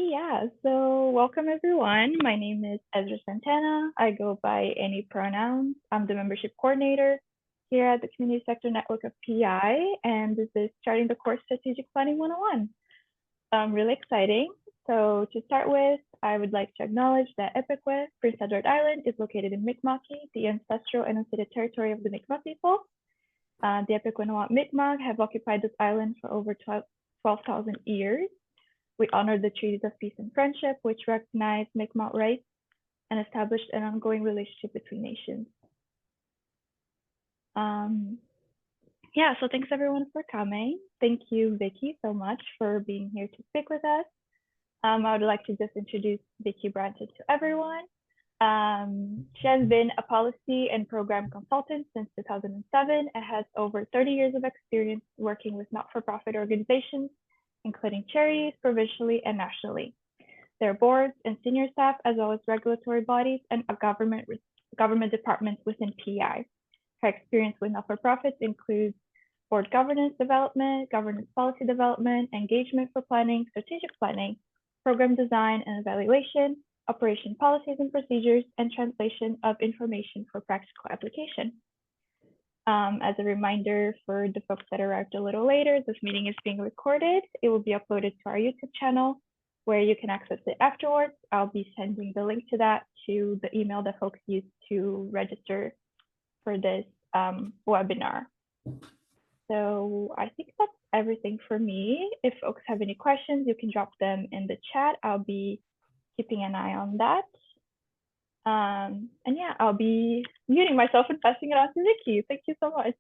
Yeah, so welcome everyone. My name is Ezra Santana. I go by any pronouns. I'm the membership coordinator here at the Community Sector Network of PI, and this is starting the course Strategic Planning 101. Really exciting. So to start with, I would like to acknowledge that Epikwe, Prince Edward Island, is located in Mi'kma'ki, the ancestral and unceded territory of the Mi'kmaq people. The Epikwe Mi'kmaq have occupied this island for over 12,000 years. We honored the treaties of peace and friendship, which recognized Mi'kmaq rights and established an ongoing relationship between nations. So thanks everyone for coming. Thank you, Vicki, so much for being here to speak with us. I would like to just introduce Vicki Bryanton to everyone. She has been a policy and program consultant since 2007 and has over 30 years of experience working with not-for-profit organizations, including charities, provincially and nationally, their boards and senior staff, as well as regulatory bodies and government departments within PEI. Her experience with not-for-profits includes board governance development, governance policy development, engagement for planning, strategic planning, program design and evaluation, operation policies and procedures, and translation of information for practical application. As a reminder for the folks that arrived a little later, this meeting is being recorded. It will be uploaded to our YouTube channel where you can access it afterwards. I'll be sending the link to that to the email that folks used to register for this webinar. So I think that's everything for me. If folks have any questions, you can drop them in the chat. I'll be keeping an eye on that. And yeah, I'll be muting myself and passing it on to Vicki. Thank you so much.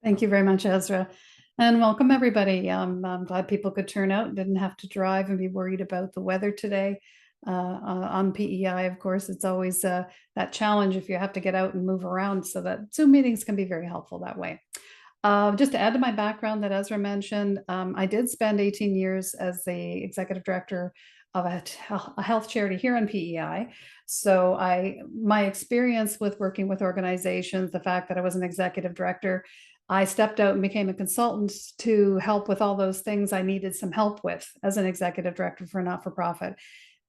Thank you very much, Ezra. And welcome everybody. I'm glad people could turn out and didn't have to drive and be worried about the weather today. On PEI, of course, it's always that challenge if you have to get out and move around, so that Zoom meetings can be very helpful that way. Just to add to my background that Ezra mentioned, I did spend 18 years as the executive director of a health charity here on PEI. So my experience with working with organizations, the fact that I was an executive director, I stepped out and became a consultant to help with all those things I needed some help with as an executive director for a not-for-profit.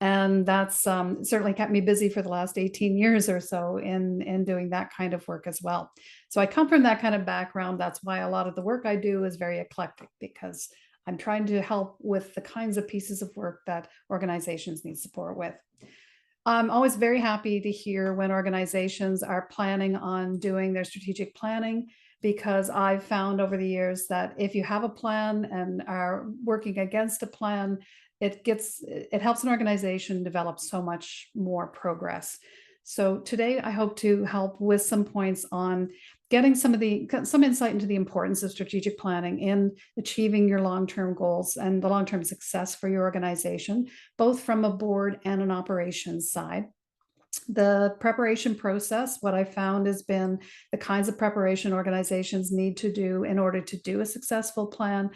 And that's certainly kept me busy for the last 18 years or so in doing that kind of work as well. So I come from that kind of background. That's why a lot of the work I do is very eclectic, because I'm trying to help with the kinds of pieces of work that organizations need support with. I'm always very happy to hear when organizations are planning on doing their strategic planning, because I've found over the years that if you have a plan and are working against a plan, it helps an organization develop so much more progress. So today I hope to help with some points on getting some insight into the importance of strategic planning in achieving your long-term goals and the long-term success for your organization, both from a board and an operations side. The preparation process, what I found has been the kinds of preparation organizations need to do in order to do a successful plan,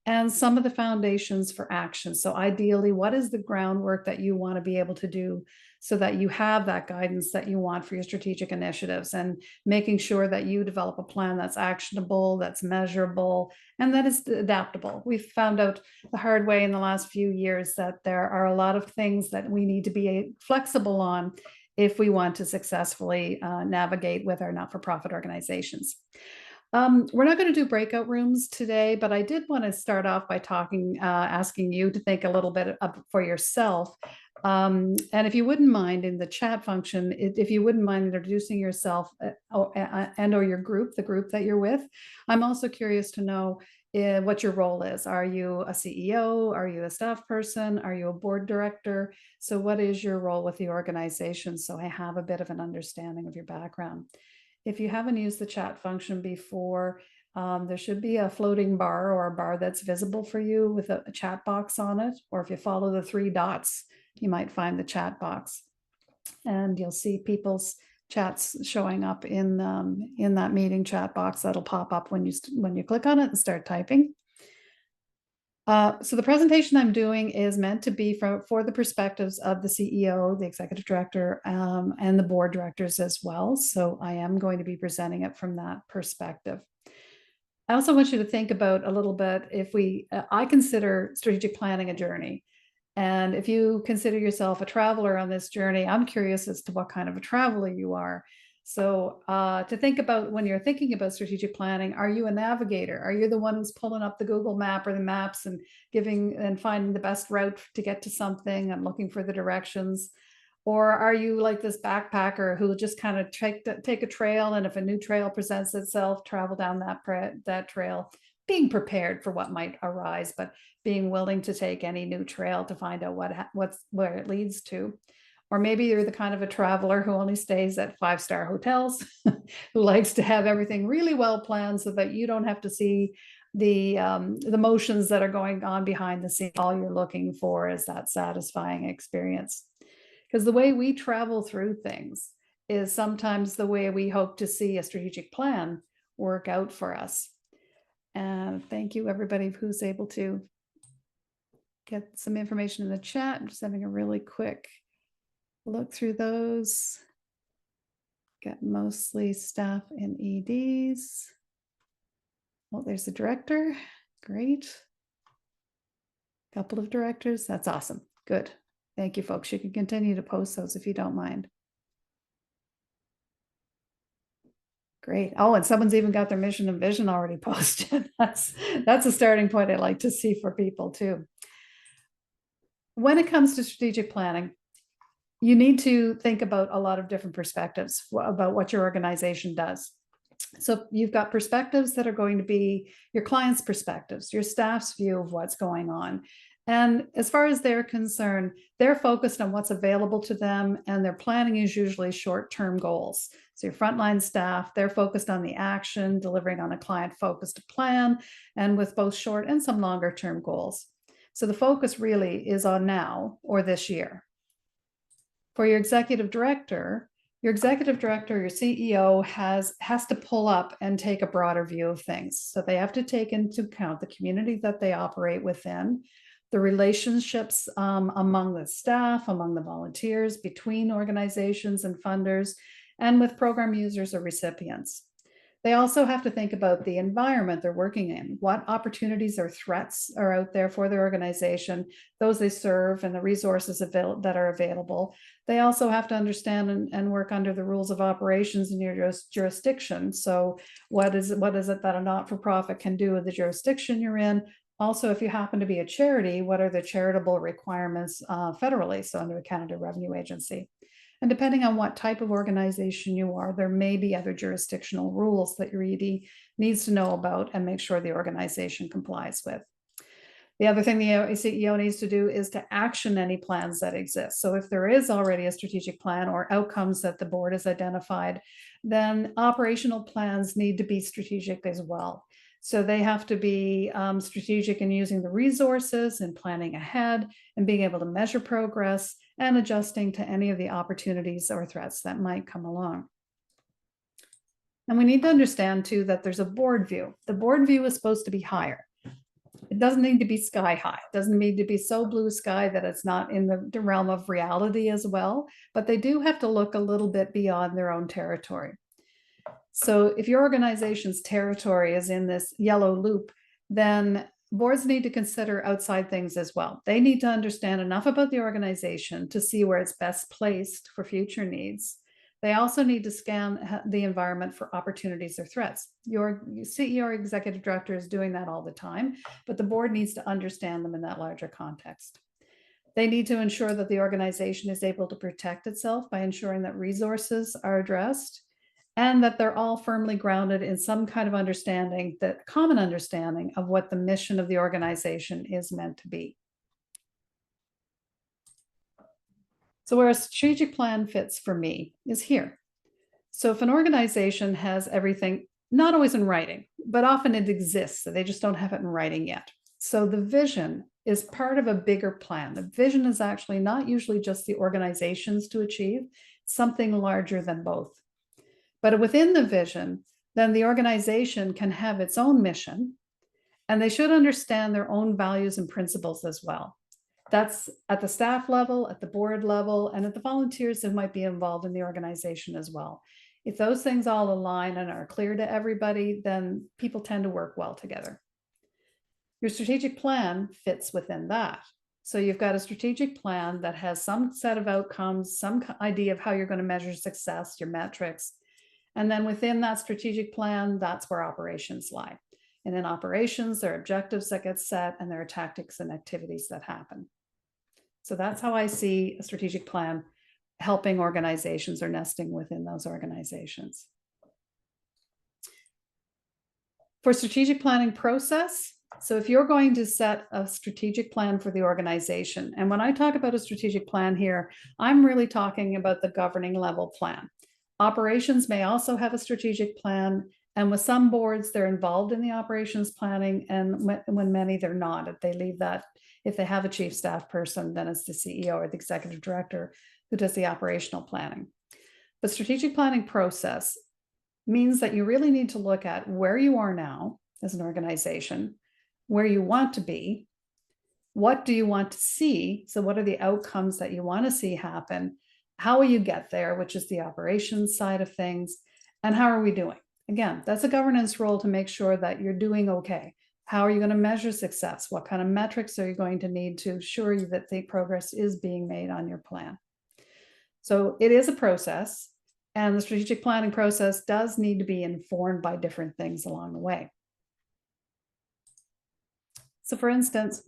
and some of the foundations for action. So ideally, what is the groundwork that you want to be able to do so that you have that guidance that you want for your strategic initiatives, and making sure that you develop a plan that's actionable, that's measurable, and that is adaptable. We've found out the hard way in the last few years that there are a lot of things that we need to be flexible on if we want to successfully navigate with our not-for-profit organizations. We're not going to do breakout rooms today, but I did want to start off by asking you to think a little bit for yourself. And if you wouldn't mind, in the chat function, if you wouldn't mind introducing yourself and or your group, the group that you're with. I'm also curious to know what your role is. Are you a CEO? Are you a staff person? Are you a board director? So what is your role with the organization? So I have a bit of an understanding of your background. If you haven't used the chat function before, there should be a floating bar or a bar that's visible for you with a chat box on it. Or if you follow the three dots, you might find the chat box. And you'll see people's chats showing up in that meeting chat box that'll pop up when you click on it and start typing. So the presentation I'm doing is meant to be for the perspectives of the CEO, the executive director, and the board directors as well. So I am going to be presenting it from that perspective. I also want you to think about a little bit, I consider strategic planning a journey. And if you consider yourself a traveler on this journey, I'm curious as to what kind of a traveler you are. So to think about when you're thinking about strategic planning, are you a navigator? Are you the one who's pulling up the Google map or the maps and giving and finding the best route to get to something and looking for the directions? Or are you like this backpacker who just kind of take a trail, and if a new trail presents itself, travel down that trail, being prepared for what might arise, but being willing to take any new trail to find out where it leads to? Or maybe you're the kind of a traveler who only stays at 5-star hotels, who likes to have everything really well planned so that you don't have to see the motions that are going on behind the scenes. All you're looking for is that satisfying experience. Because the way we travel through things is sometimes the way we hope to see a strategic plan work out for us. And thank you, everybody who's able to get some information in the chat. I'm just having a really quick look through those. Got mostly staff and EDs. Oh, there's the director. Great. Couple of directors. That's awesome. Good. Thank you, folks. You can continue to post those if you don't mind. Great. Oh, and someone's even got their mission and vision already posted. That's a starting point I like to see for people too. When it comes to strategic planning, you need to think about a lot of different perspectives about what your organization does. So you've got perspectives that are going to be your clients' perspectives, your staff's view of what's going on. And as far as they're concerned, they're focused on what's available to them, and their planning is usually short-term goals. So your frontline staff, they're focused on the action, delivering on a client-focused plan, and with both short and some longer-term goals. So the focus really is on now or this year. For your executive director, your CEO has to pull up and take a broader view of things. So they have to take into account the community that they operate within, the relationships among the staff, among the volunteers, between organizations and funders, and with program users or recipients. They also have to think about the environment they're working in, what opportunities or threats are out there for their organization, those they serve, and the resources that are available. They also have to understand and work under the rules of operations in your jurisdiction. So what is it that a not-for-profit can do with the jurisdiction you're in? Also, if you happen to be a charity, what are the charitable requirements federally, so under the Canada Revenue Agency? And depending on what type of organization you are, there may be other jurisdictional rules that your ED needs to know about and make sure the organization complies with. The other thing the CEO needs to do is to action any plans that exist. So if there is already a strategic plan or outcomes that the board has identified, then operational plans need to be strategic as well. So they have to be strategic in using the resources and planning ahead and being able to measure progress and adjusting to any of the opportunities or threats that might come along. And we need to understand too that there's a board view. The board view is supposed to be higher. It doesn't need to be sky high. It doesn't need to be so blue sky that it's not in the realm of reality as well, but they do have to look a little bit beyond their own territory. So if your organization's territory is in this yellow loop, then boards need to consider outside things as well. They need to understand enough about the organization to see where it's best placed for future needs. They also need to scan the environment for opportunities or threats. Your CEO or executive director is doing that all the time, but the board needs to understand them in that larger context. They need to ensure that the organization is able to protect itself by ensuring that resources are addressed and that they're all firmly grounded in some kind of understanding, that common understanding of what the mission of the organization is meant to be. So where a strategic plan fits for me is here. So if an organization has everything, not always in writing, but often it exists, so they just don't have it in writing yet. So the vision is part of a bigger plan. The vision is actually not usually just the organizations to achieve, something larger than both. But within the vision, then the organization can have its own mission, and they should understand their own values and principles as well. That's at the staff level, at the board level, and at the volunteers that might be involved in the organization as well. If those things all align and are clear to everybody, then people tend to work well together. Your strategic plan fits within that. So you've got a strategic plan that has some set of outcomes, some idea of how you're going to measure success, your metrics. And then within that strategic plan, that's where operations lie. And in operations, there are objectives that get set and there are tactics and activities that happen. So that's how I see a strategic plan helping organizations or nesting within those organizations. For strategic planning process, so if you're going to set a strategic plan for the organization, and when I talk about a strategic plan here, I'm really talking about the governing level plan. Operations may also have a strategic plan, and with some boards, they're involved in the operations planning, and when many, they're not. If they leave that, if they have a chief staff person, then it's the CEO or the executive director who does the operational planning. The strategic planning process means that you really need to look at where you are now as an organization, where you want to be, what do you want to see? So what are the outcomes that you want to see happen? How will you get there, which is the operations side of things, and how are we doing? Again, that's a governance role to make sure that you're doing okay. How are you going to measure success? What kind of metrics are you going to need to assure you that the progress is being made on your plan? So it is a process, and the strategic planning process does need to be informed by different things along the way. So for instance,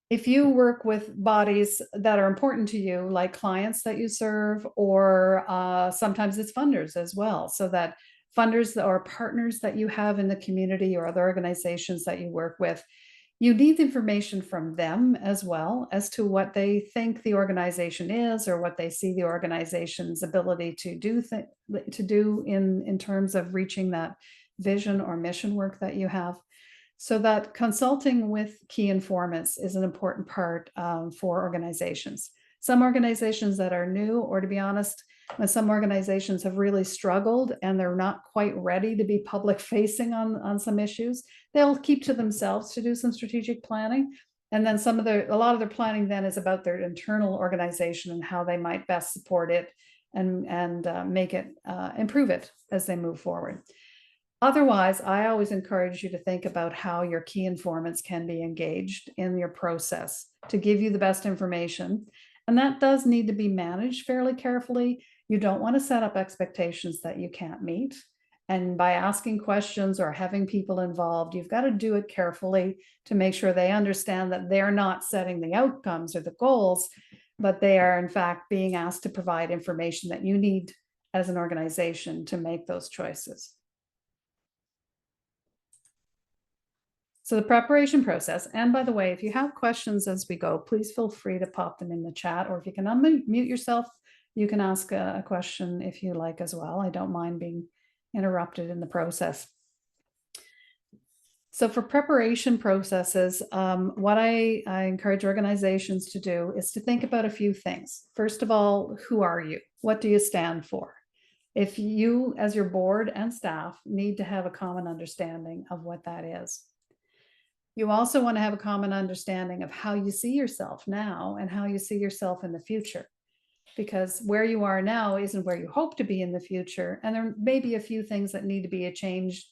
if you work with bodies that are important to you, like clients that you serve, or sometimes it's funders as well, so that funders or partners that you have in the community or other organizations that you work with, you need information from them as well as to what they think the organization is or what they see the organization's ability to do in terms of reaching that vision or mission work that you have. So that consulting with key informants is an important part for organizations. Some organizations that are new, or to be honest, when some organizations have really struggled and they're not quite ready to be public facing on some issues, they'll keep to themselves to do some strategic planning. And then a lot of their planning then is about their internal organization and how they might best support it and make it, improve it as they move forward. Otherwise, I always encourage you to think about how your key informants can be engaged in your process to give you the best information. And that does need to be managed fairly carefully. You don't want to set up expectations that you can't meet. And by asking questions or having people involved, you've got to do it carefully to make sure they understand that they're not setting the outcomes or the goals, but they are in fact being asked to provide information that you need as an organization to make those choices. So the preparation process, and by the way, if you have questions as we go, please feel free to pop them in the chat, or if you can unmute yourself, you can ask a question if you like as well. I don't mind being interrupted in the process. So for preparation processes, what I encourage organizations to do is to think about a few things. First of all, who are you? What do you stand for? If you, as your board and staff, need to have a common understanding of what that is. You also want to have a common understanding of how you see yourself now and how you see yourself in the future, because where you are now isn't where you hope to be in the future. And there may be a few things that need to be changed,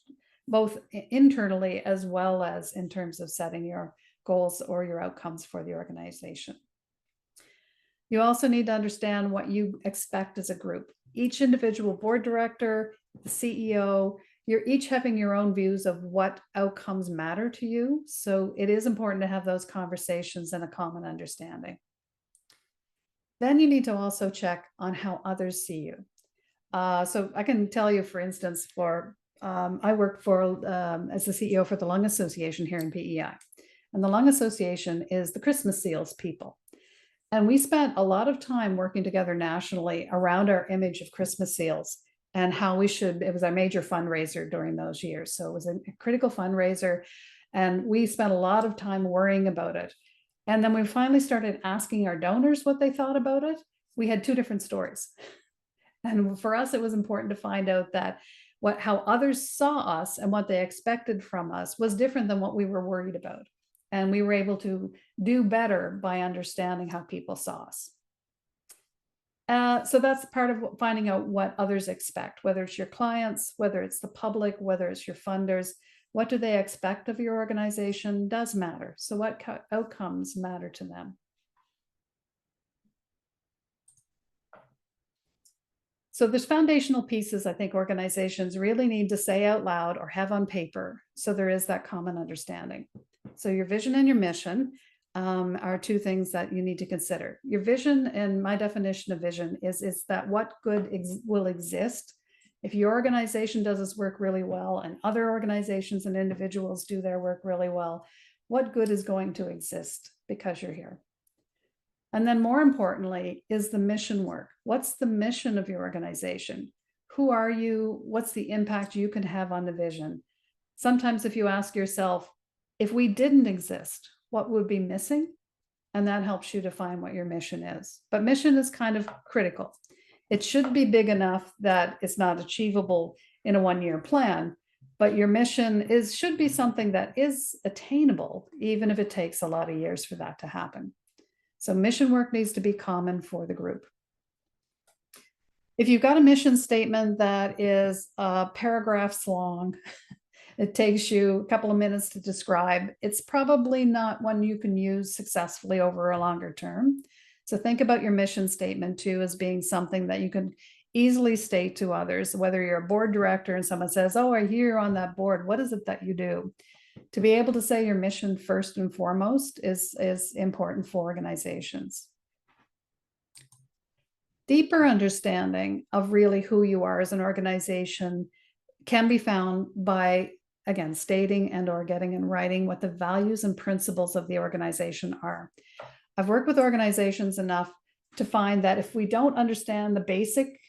both internally as well as in terms of setting your goals or your outcomes for the organization. You also need to understand what you expect as a group. Each individual board director, the CEO, you're each having your own views of what outcomes matter to you. So it is important to have those conversations and a common understanding. Then you need to also check on how others see you. So I can tell you, for instance, I work as the CEO for the Lung Association here in PEI. And the Lung Association is the Christmas seals people. And we spent a lot of time working together nationally around our image of Christmas seals and how it was our major fundraiser during those years. So it was a critical fundraiser, and we spent a lot of time worrying about it. And then we finally started asking our donors what they thought about it. We had two different stories. And for us, it was important to find out that how others saw us and what they expected from us was different than what we were worried about. And we were able to do better by understanding how people saw us. So that's part of finding out what others expect, whether it's your clients, whether it's the public, whether it's your funders. What do they expect of your organization does matter. So what outcomes matter to them? So there's foundational pieces I think organizations really need to say out loud or have on paper. So there is that common understanding. So your vision and your mission are two things that you need to consider. Your vision, and my definition of vision is that what good will exist if your organization does its work really well and other organizations and individuals do their work really well. What good is going to exist because you're here? And then more importantly is the mission work. What's the mission of your organization? Who are you? What's the impact you can have on the vision? Sometimes if you ask yourself, if we didn't exist, what would be missing? And that helps you define what your mission is. But mission is kind of critical. It should be big enough that it's not achievable in a one-year plan, but your mission should be something that is attainable, even if it takes a lot of years for that to happen. So mission work needs to be common for the group. If you've got a mission statement that is paragraphs long, it takes you a couple of minutes to describe, it's probably not one you can use successfully over a longer term. So think about your mission statement too as being something that you can easily state to others, whether you're a board director and someone says, oh, I hear you're on that board. What is it that you do? To be able to say your mission first and foremost is important for organizations. Deeper understanding of really who you are as an organization can be found by, again, stating and or getting in writing what the values and principles of the organization are. I've worked with organizations enough to find that if we don't understand the basic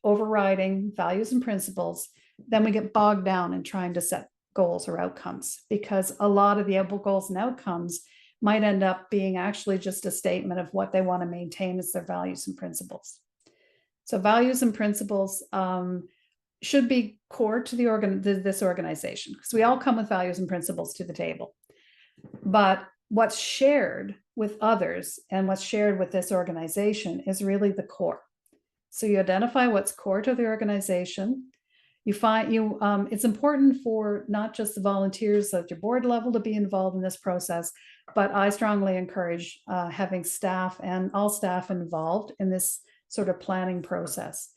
overriding values and principles, then we get bogged down in trying to set goals or outcomes, because a lot of the goals and outcomes might end up being actually just a statement of what they want to maintain as their values and principles. So values and principles should be core to this organization, because we all come with values and principles to the table. But what's shared with others and what's shared with this organization is really the core. So you identify what's core to the organization. It's important for not just the volunteers at your board level to be involved in this process, but I strongly encourage having staff and all staff involved in this sort of planning process,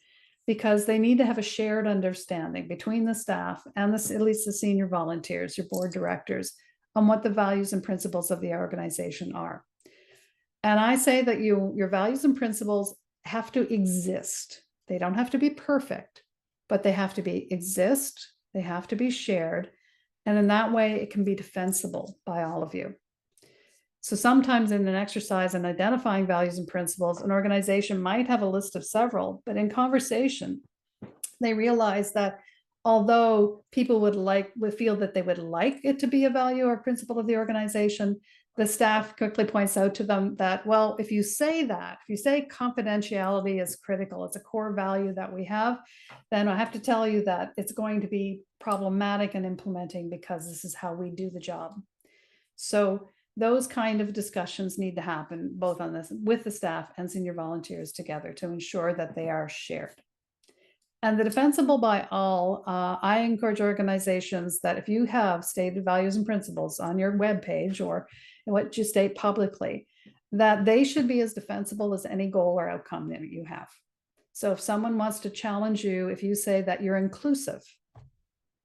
because they need to have a shared understanding between the staff and at least the senior volunteers, your board directors, on what the values and principles of the organization are. And I say that your values and principles have to exist. They don't have to be perfect, but they have to exist, they have to be shared, and in that way it can be defensible by all of you. So sometimes in an exercise in identifying values and principles, an organization might have a list of several, but in conversation, they realize that although people would feel that they would like it to be a value or principle of the organization, the staff quickly points out to them that, well, if you say confidentiality is critical, it's a core value that we have, then I have to tell you that it's going to be problematic in implementing, because this is how we do the job. So those kind of discussions need to happen both on this with the staff and senior volunteers together to ensure that they are shared. And the defensible by all, I encourage organizations that if you have stated values and principles on your webpage or what you state publicly, that they should be as defensible as any goal or outcome that you have. So if someone wants to challenge you, if you say that you're inclusive,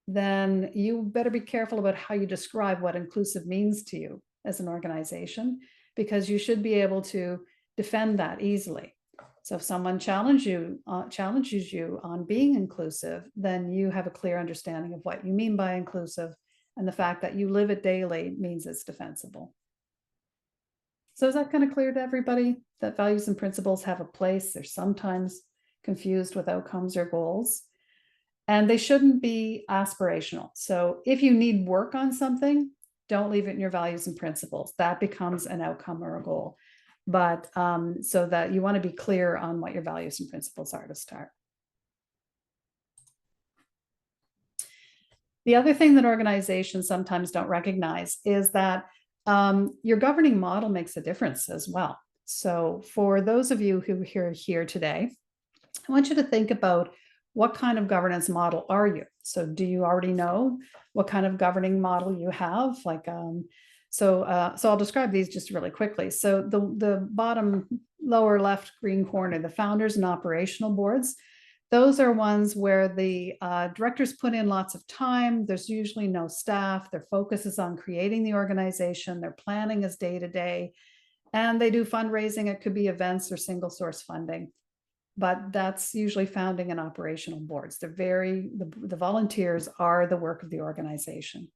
then you better be careful about how you describe what inclusive means to you as an organization, because you should be able to defend that easily. So if someone challenges you on being inclusive, then you have a clear understanding of what you mean by inclusive, and the fact that you live it daily means it's defensible. So is that kind of clear to everybody, that values and principles have a place? They're sometimes confused with outcomes or goals, and they shouldn't be aspirational. So if you need work on something, don't leave it in your values and principles. That becomes an outcome or a goal. But so that you want to be clear on what your values and principles are to start. The other thing that organizations sometimes don't recognize is that your governing model makes a difference as well. So for those of you who are here today, I want you to think about what kind of governance model are you? So do you already know what kind of governing model you have? So I'll describe these just really quickly. So the bottom lower left green corner, the founders and operational boards, those are ones where the directors put in lots of time. There's usually no staff. Their focus is on creating the organization. Their planning is day to day. And they do fundraising. It could be events or single source funding. But that's usually founding and operational boards. The volunteers are the work of the organization.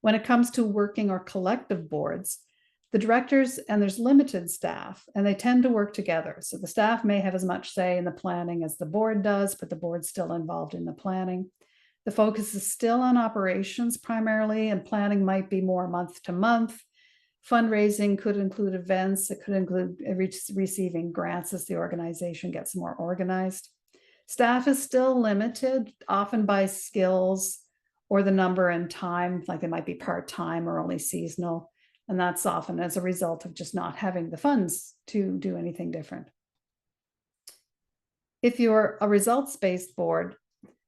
When it comes to working or collective boards, the directors, and there's limited staff, and they tend to work together. So the staff may have as much say in the planning as the board does, but the board's still involved in the planning. The focus is still on operations primarily, and planning might be more month to month. Fundraising could include events. It could include receiving grants as the organization gets more organized. Staff is still limited, often by skills or the number and time, like it might be part-time or only seasonal. And that's often as a result of just not having the funds to do anything different. If you're a results-based board,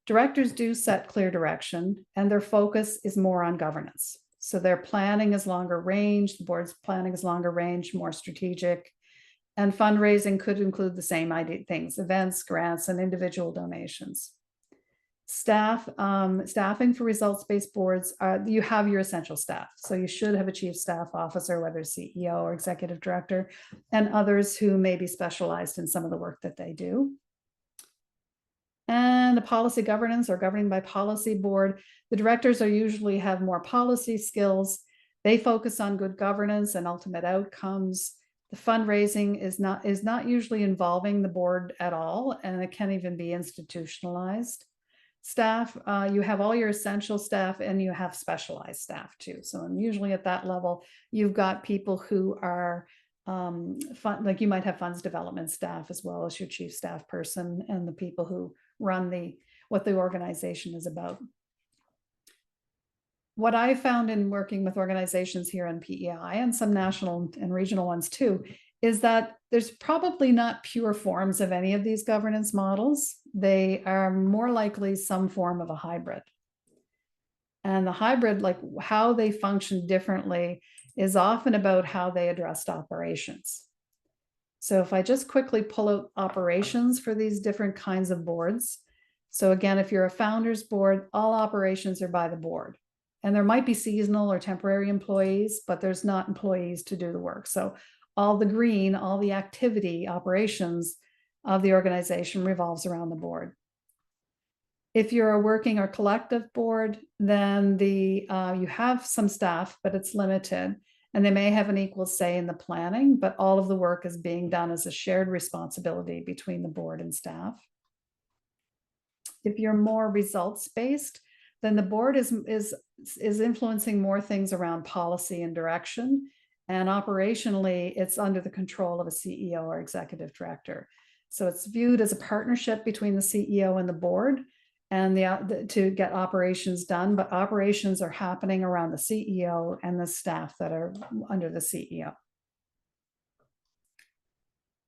directors do set clear direction and their focus is more on governance. So their planning is longer range, the board's planning is longer range, more strategic, and fundraising could include the same things, events, grants, and individual donations. Staffing for results-based boards, you have your essential staff. So you should have a chief staff officer, whether CEO or executive director, and others who may be specialized in some of the work that they do. And the policy governance or governing by policy board, the directors are usually have more policy skills. They focus on good governance and ultimate outcomes. The fundraising is not usually involving the board at all, and it can even be institutionalized. Staff, you have all your essential staff and you have specialized staff too. So usually at that level, you've got people who are like you might have funds development staff as well as your chief staff person and the people who run what the organization is about. What I found in working with organizations here in PEI and some national and regional ones too, is that there's probably not pure forms of any of these governance models. They are more likely some form of a hybrid. And the hybrid, like how they function differently, is often about how they addressed operations. So if I just quickly pull out operations for these different kinds of boards. So again, if you're a founders board, all operations are by the board. And there might be seasonal or temporary employees, but there's not employees to do the work. So all the green, all the activity operations of the organization revolves around the board. If you're a working or collective board, then you have some staff, but it's limited, and they may have an equal say in the planning, but all of the work is being done as a shared responsibility between the board and staff. If you're more results-based, then the board is influencing more things around policy and direction, and operationally, it's under the control of a CEO or executive director. So it's viewed as a partnership between the CEO and the board, and to get operations done, but operations are happening around the CEO and the staff that are under the CEO.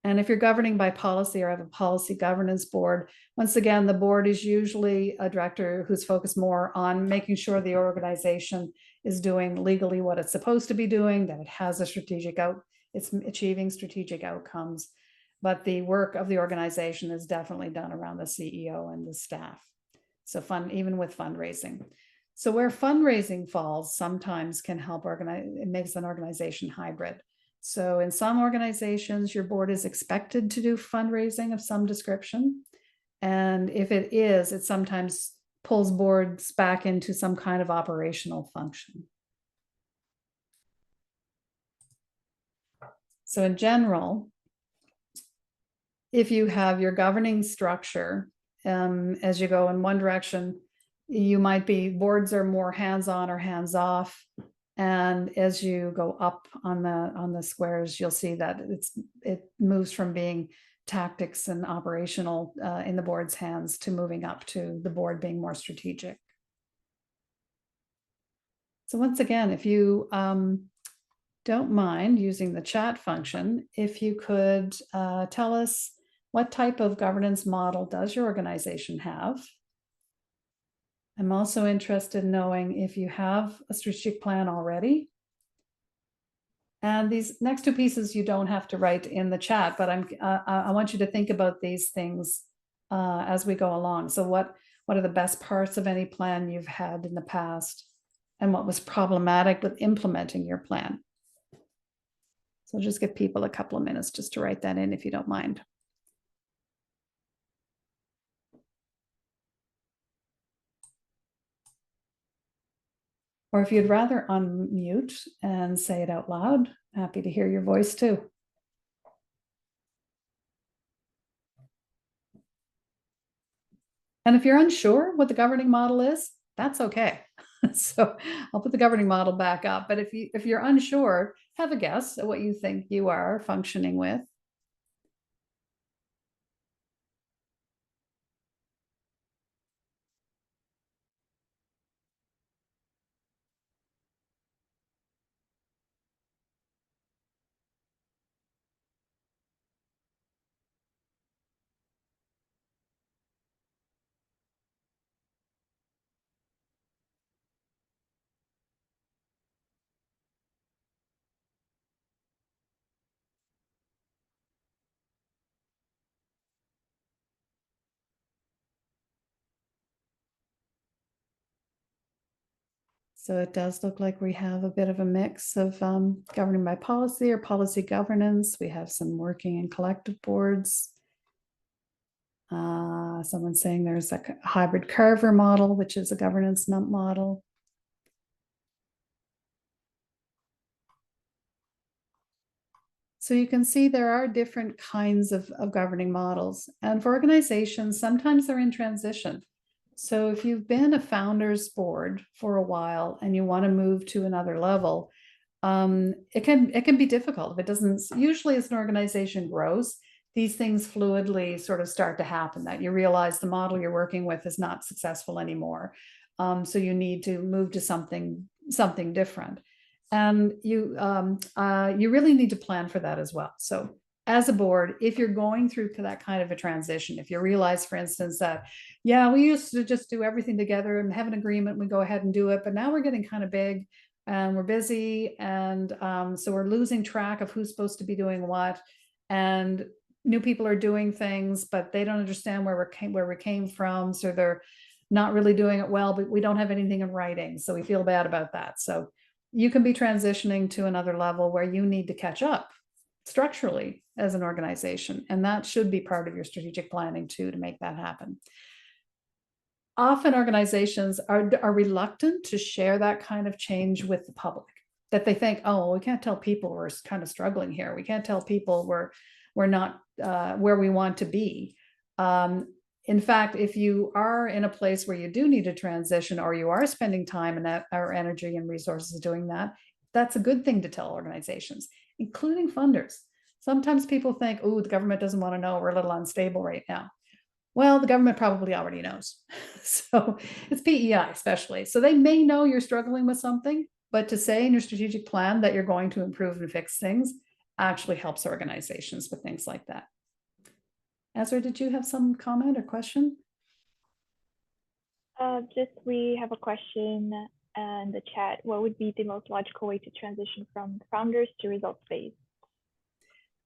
And if you're governing by policy or have a policy governance board, once again, the board is usually a director who's focused more on making sure the organization is doing legally what it's supposed to be doing, that it has a it's achieving strategic outcomes. But the work of the organization is definitely done around the CEO and the staff. So even with fundraising. So where fundraising falls sometimes can help it makes an organization hybrid. So in some organizations, your board is expected to do fundraising of some description. And if it is, it sometimes pulls boards back into some kind of operational function. So in general, if you have your governing structure, as you go in one direction, you might be boards are more hands-on or hands-off. And as you go up on the squares, you'll see that it moves from being tactics and operational in the board's hands to moving up to the board being more strategic. So once again, if you don't mind using the chat function, if you could tell us what type of governance model does your organization have? I'm also interested in knowing if you have a strategic plan already. And these next two pieces you don't have to write in the chat, but I want you to think about these things as we go along. So what are the best parts of any plan you've had in the past, and what was problematic with implementing your plan? So just give people a couple of minutes just to write that in if you don't mind. Or if you'd rather unmute and say it out loud, happy to hear your voice too. And if you're unsure what the governing model is, that's okay. So I'll put the governing model back up. But if you're unsure, have a guess at what you think you are functioning with. So it does look like we have a bit of a mix of governing by policy or policy governance. We have some working and collective boards. Someone's saying there's a hybrid Carver model, which is a governance NUMP model. So you can see there are different kinds of governing models. And for organizations, sometimes they're in transition. So if you've been a founders board for a while and you want to move to another level, it can be difficult. If it doesn't, usually as an organization grows, these things fluidly sort of start to happen, that you realize the model you're working with is not successful anymore. So you need to move to something different. And you really need to plan for that as well. So as a board, if you're going through that kind of a transition, if you realize, for instance, that, yeah, we used to just do everything together and have an agreement, we go ahead and do it, but now we're getting kind of big and we're busy, and so we're losing track of who's supposed to be doing what, and new people are doing things, but they don't understand where we came from, so they're not really doing it well, but we don't have anything in writing, so we feel bad about that. So you can be transitioning to another level where you need to catch up structurally as an organization, and that should be part of your strategic planning too, to make that happen. Often organizations are reluctant to share that kind of change with the public, that they think, oh, we can't tell people we're kind of struggling here. We can't tell people we're not where we want to be. In fact, if you are in a place where you do need to transition, or you are spending time and our energy and resources doing that, that's a good thing to tell organizations, including funders. Sometimes people think, oh, the government doesn't want to know, we're a little unstable right now. Well, the government probably already knows. So it's PEI especially. So they may know you're struggling with something, but to say in your strategic plan that you're going to improve and fix things actually helps organizations with things like that. Ezra, did you have some comment or question? We have a question in the chat. What would be the most logical way to transition from founders to results phase?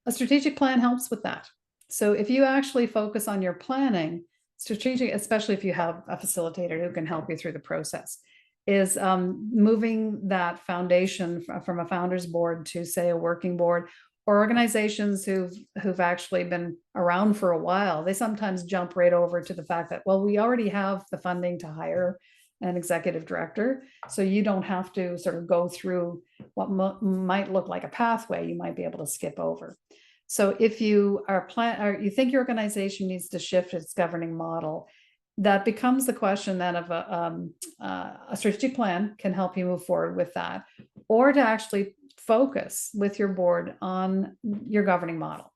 A strategic plan helps with that. So if you actually focus on your planning, strategic, especially if you have a facilitator who can help you through the process, is moving that foundation from a founders board to, say, a working board, or organizations who've actually been around for a while. They sometimes jump right over to the fact that, well, we already have the funding to hire an executive director, so you don't have to sort of go through what might look like a pathway. You might be able to skip over. So if you you think your organization needs to shift its governing model, that becomes the question then of a strategic plan can help you move forward with that, or to actually focus with your board on your governing model,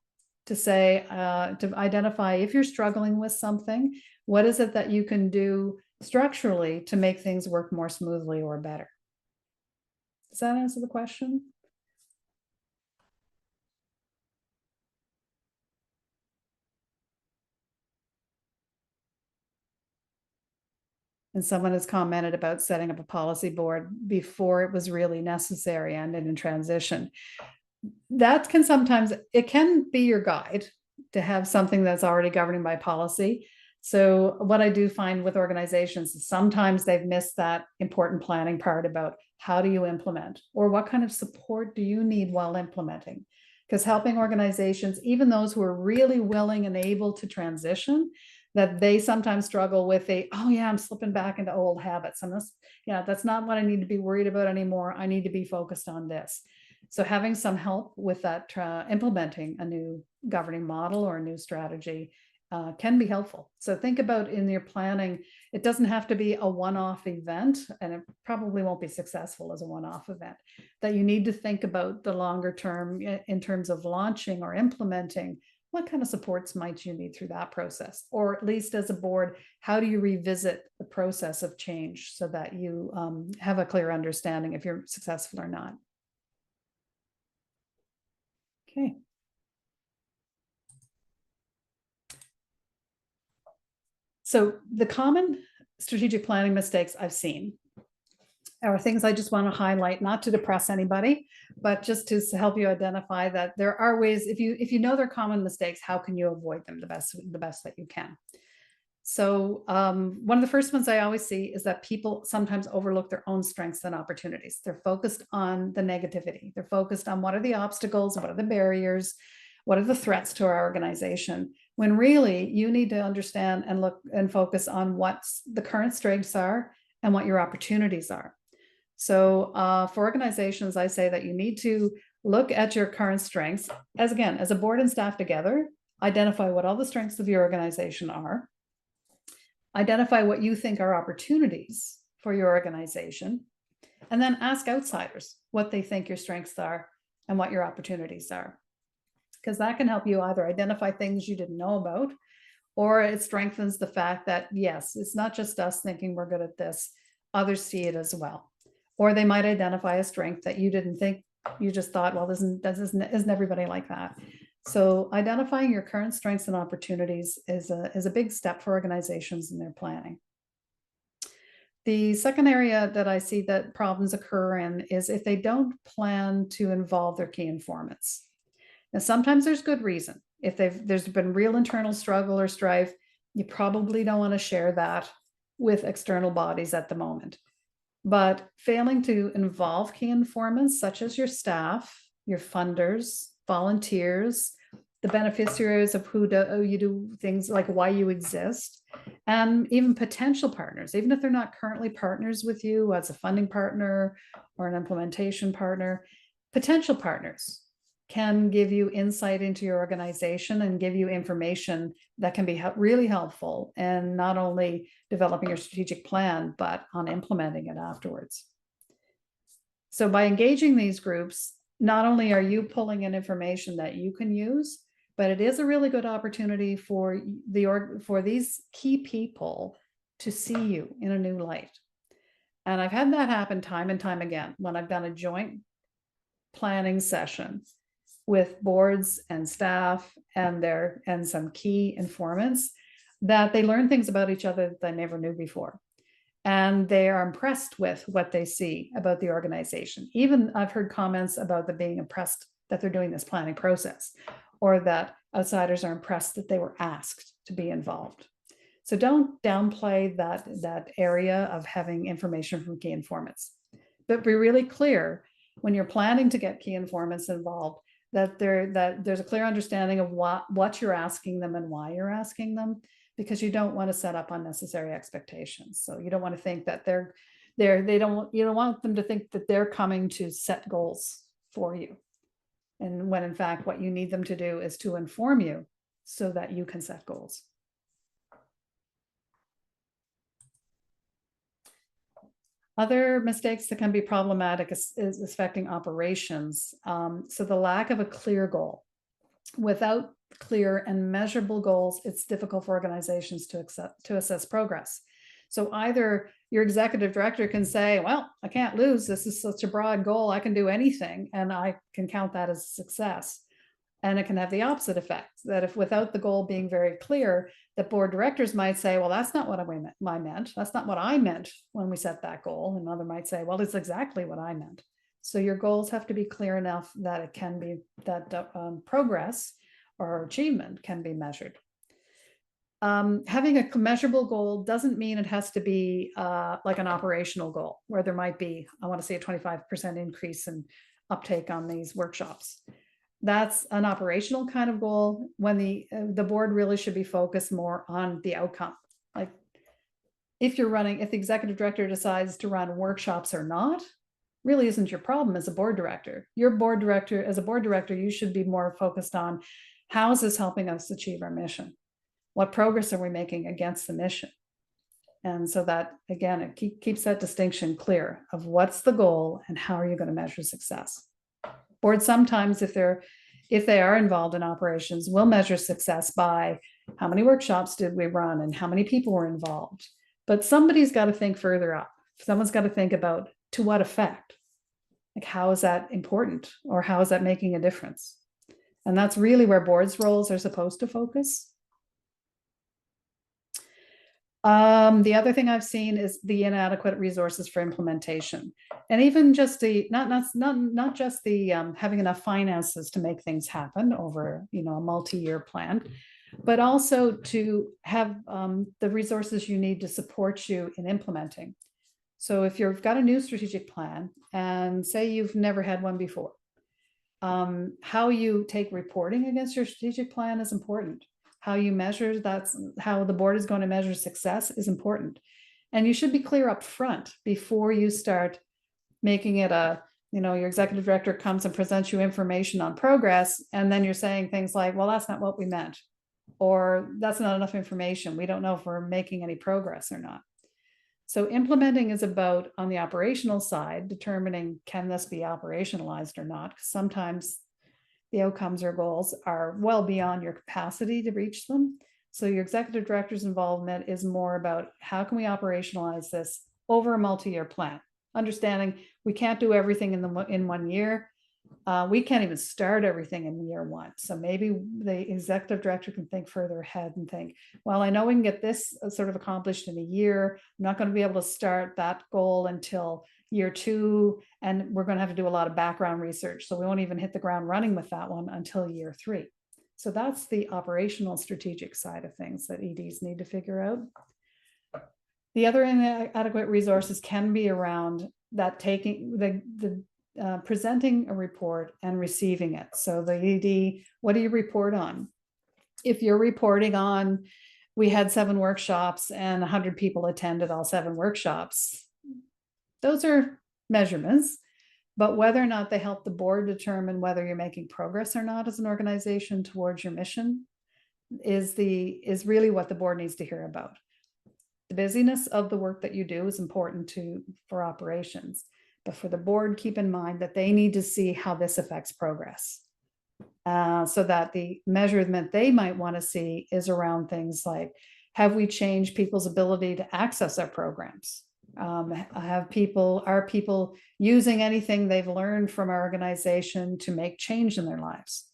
to say, to identify if you're struggling with something, what is it that you can do structurally to make things work more smoothly or better. Does that answer the question? And someone has commented about setting up a policy board before it was really necessary and in transition. That can sometimes, it can be your guide to have something that's already governing by policy. So what I do find with organizations is sometimes they've missed that important planning part about how do you implement, or what kind of support do you need while implementing? Because helping organizations, even those who are really willing and able to transition, that they sometimes struggle with oh yeah, I'm slipping back into old habits. That's not what I need to be worried about anymore. I need to be focused on this. So having some help with that, implementing a new governing model or a new strategy can be helpful. So think about in your planning, it doesn't have to be a one-off event, and it probably won't be successful as a one-off event, that you need to think about the longer term in terms of launching or implementing. What kind of supports might you need through that process? Or at least as a board, how do you revisit the process of change so that you have a clear understanding if you're successful or not? Okay. So the common strategic planning mistakes I've seen are things I just want to highlight, not to depress anybody, but just to help you identify that there are ways, if you know they're common mistakes, how can you avoid them the best that you can? So one of the first ones I always see is that people sometimes overlook their own strengths and opportunities. They're focused on the negativity. They're focused on what are the obstacles, what are the barriers, what are the threats to our organization, when really you need to understand and look and focus on what the current strengths are and what your opportunities are. So for organizations, I say that you need to look at your current strengths as a board and staff together, identify what all the strengths of your organization are, identify what you think are opportunities for your organization, and then ask outsiders what they think your strengths are and what your opportunities are. Because that can help you either identify things you didn't know about, or it strengthens the fact that, yes, it's not just us thinking we're good at this, others see it as well. Or they might identify a strength that you didn't think, you just thought, well, isn't everybody like that? So identifying your current strengths and opportunities is a big step for organizations in their planning. The second area that I see that problems occur in is if they don't plan to involve their key informants. Now, sometimes there's good reason. If there's been real internal struggle or strife, you probably don't want to share that with external bodies at the moment. But failing to involve key informants, such as your staff, your funders, volunteers, the beneficiaries of who you do things like why you exist, and even potential partners, even if they're not currently partners with you as a funding partner or an implementation partner, potential partners can give you insight into your organization and give you information that can be really helpful, and not only developing your strategic plan, but on implementing it afterwards. So by engaging these groups, not only are you pulling in information that you can use, but it is a really good opportunity for these key people to see you in a new light. And I've had that happen time and time again when I've done a joint planning session with boards and staff and some key informants, that they learn things about each other that they never knew before. And they are impressed with what they see about the organization. Even I've heard comments about them being impressed that they're doing this planning process, or that outsiders are impressed that they were asked to be involved. So don't downplay that area of having information from key informants, but be really clear when you're planning to get key informants involved, that there's a clear understanding of what you're asking them and why you're asking them, because you don't want to set up unnecessary expectations. So you don't want to think that you don't want them to think that they're coming to set goals for you, and when in fact what you need them to do is to inform you so that you can set goals. Other mistakes that can be problematic is affecting operations. So the lack of a clear goal. Without clear and measurable goals, it's difficult for organizations to assess progress. So either your executive director can say, well, I can't lose. This is such a broad goal. I can do anything, and I can count that as a success. And it can have the opposite effect, that if without the goal being very clear, The board directors might say, well, that's not what I meant. That's not what I meant when we set that goal. And another might say, well, it's exactly what I meant. So your goals have to be clear enough that it can be, that progress or achievement can be measured. Having a measurable goal doesn't mean it has to be like an operational goal where there might be, I want to say, a 25% increase in uptake on these workshops. That's an operational kind of goal, when the board really should be focused more on the outcome. Like if the executive director decides to run workshops or not, really isn't your problem as a board director. As a board director, you should be more focused on how is this helping us achieve our mission? What progress are we making against the mission? And so that, again, it keeps that distinction clear of what's the goal and how are you going to measure success. Boards sometimes, if they are involved in operations, will measure success by how many workshops did we run and how many people were involved. But somebody's got to think further up. Someone's got to think about to what effect. Like, how is that important, or how is that making a difference? And that's really where boards' roles are supposed to focus. The other thing I've seen is the inadequate resources for implementation, and even just the not just the having enough finances to make things happen over a multi-year plan, but also to have the resources you need to support you in implementing. So if you've got a new strategic plan and say you've never had one before, how you take reporting against your strategic plan is important. How you measure, that's how the board is going to measure success, is important. And you should be clear up front before you start making it your executive director comes and presents you information on progress, and then you're saying things like, well, that's not what we meant, or that's not enough information. We don't know if we're making any progress or not. So implementing is about, on the operational side, determining, can this be operationalized or not? Because sometimes the outcomes or goals are well beyond your capacity to reach them. So your executive director's involvement is more about, how can we operationalize this over a multi-year plan? Understanding we can't do everything in 1 year. We can't even start everything in year one. So maybe the executive director can think further ahead and think, well, I know we can get this sort of accomplished in a year. I'm not going to be able to start that goal until year 2, and we're going to have to do a lot of background research. So we won't even hit the ground running with that one until year 3. So that's the operational strategic side of things that EDs need to figure out. The other inadequate resources can be around that, taking presenting a report and receiving it. So the ED, what do you report on? If you're reporting on, we had 7 workshops and 100 people attended all 7 workshops, those are measurements, but whether or not they help the board determine whether you're making progress or not as an organization towards your mission is really what the board needs to hear about. The busyness of the work that you do is important for operations, but for the board, keep in mind that they need to see how this affects progress. So that the measurement they might want to see is around things like, have we changed people's ability to access our programs? Are people using anything they've learned from our organization to make change in their lives?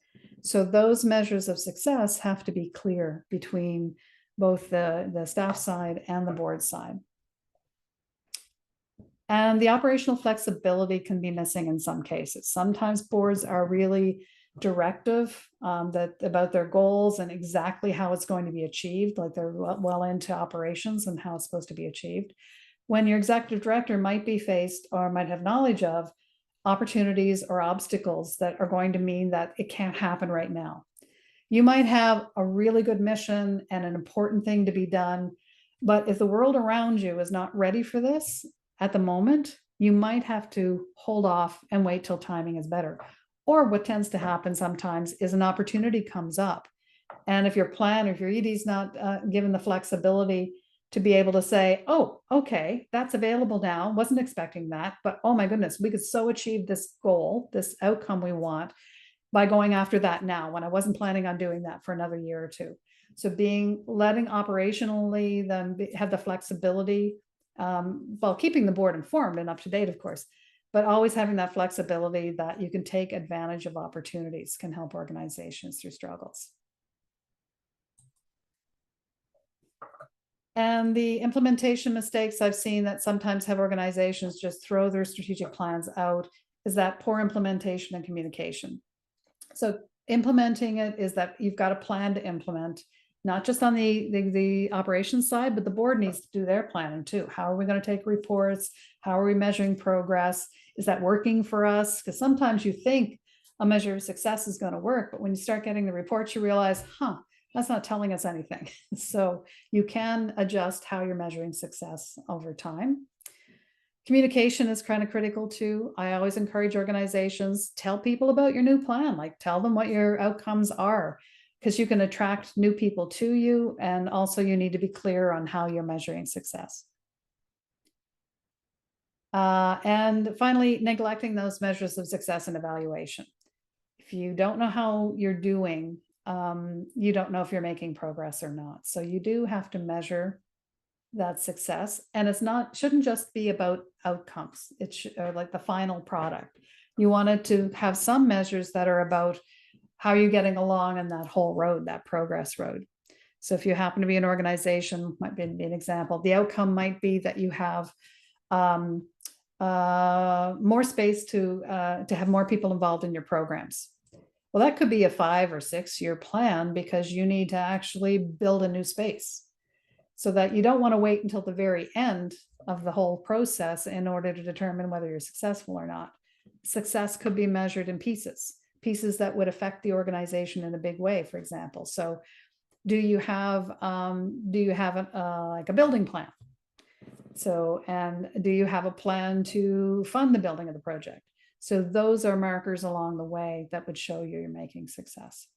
So those measures of success have to be clear between both the staff side and the board side. And the operational flexibility can be missing in some cases. Sometimes boards are really directive about their goals and exactly how it's going to be achieved, like they're well into operations and how it's supposed to be achieved, when your executive director might be faced or might have knowledge of opportunities or obstacles that are going to mean that it can't happen right now. You might have a really good mission and an important thing to be done, but if the world around you is not ready for this at the moment, you might have to hold off and wait till timing is better. Or what tends to happen sometimes is an opportunity comes up. And if your plan or if your ED is not given the flexibility to be able to say, oh, okay, that's available now, wasn't expecting that, but oh my goodness, we could so achieve this goal, this outcome we want by going after that now, when I wasn't planning on doing that for another year or 2. So letting operationally them have the flexibility, while keeping the board informed and up to date, of course, but always having that flexibility that you can take advantage of opportunities can help organizations through struggles. And the implementation mistakes I've seen that sometimes have organizations just throw their strategic plans out is that poor implementation and communication. So implementing it is that you've got a plan to implement, not just on the operations side, but the board needs to do their planning too. How are we going to take reports? How are we measuring progress? Is that working for us? Because sometimes you think a measure of success is going to work, but when you start getting the reports, you realize, that's not telling us anything. So you can adjust how you're measuring success over time. Communication is kind of critical too. I always encourage organizations, tell people about your new plan, like tell them what your outcomes are, because you can attract new people to you. And also you need to be clear on how you're measuring success. And finally, neglecting those measures of success and evaluation. If you don't know how you're doing, you don't know if you're making progress or not. So you do have to measure that success, and shouldn't just be about outcomes. It should, or like the final product. You wanted to have some measures that are about how you're getting along in that whole road, that progress road. So if you happen to be an organization, might be an example, the outcome might be that you have more space to have more people involved in your programs. Well, that could be a 5 or 6 year plan because you need to actually build a new space. So that you don't want to wait until the very end of the whole process in order to determine whether you're successful or not. Success could be measured in pieces that would affect the organization in a big way, for example. So do you have like a building plan? So, and do you have a plan to fund the building of the project? So those are markers along the way that would show you're making success.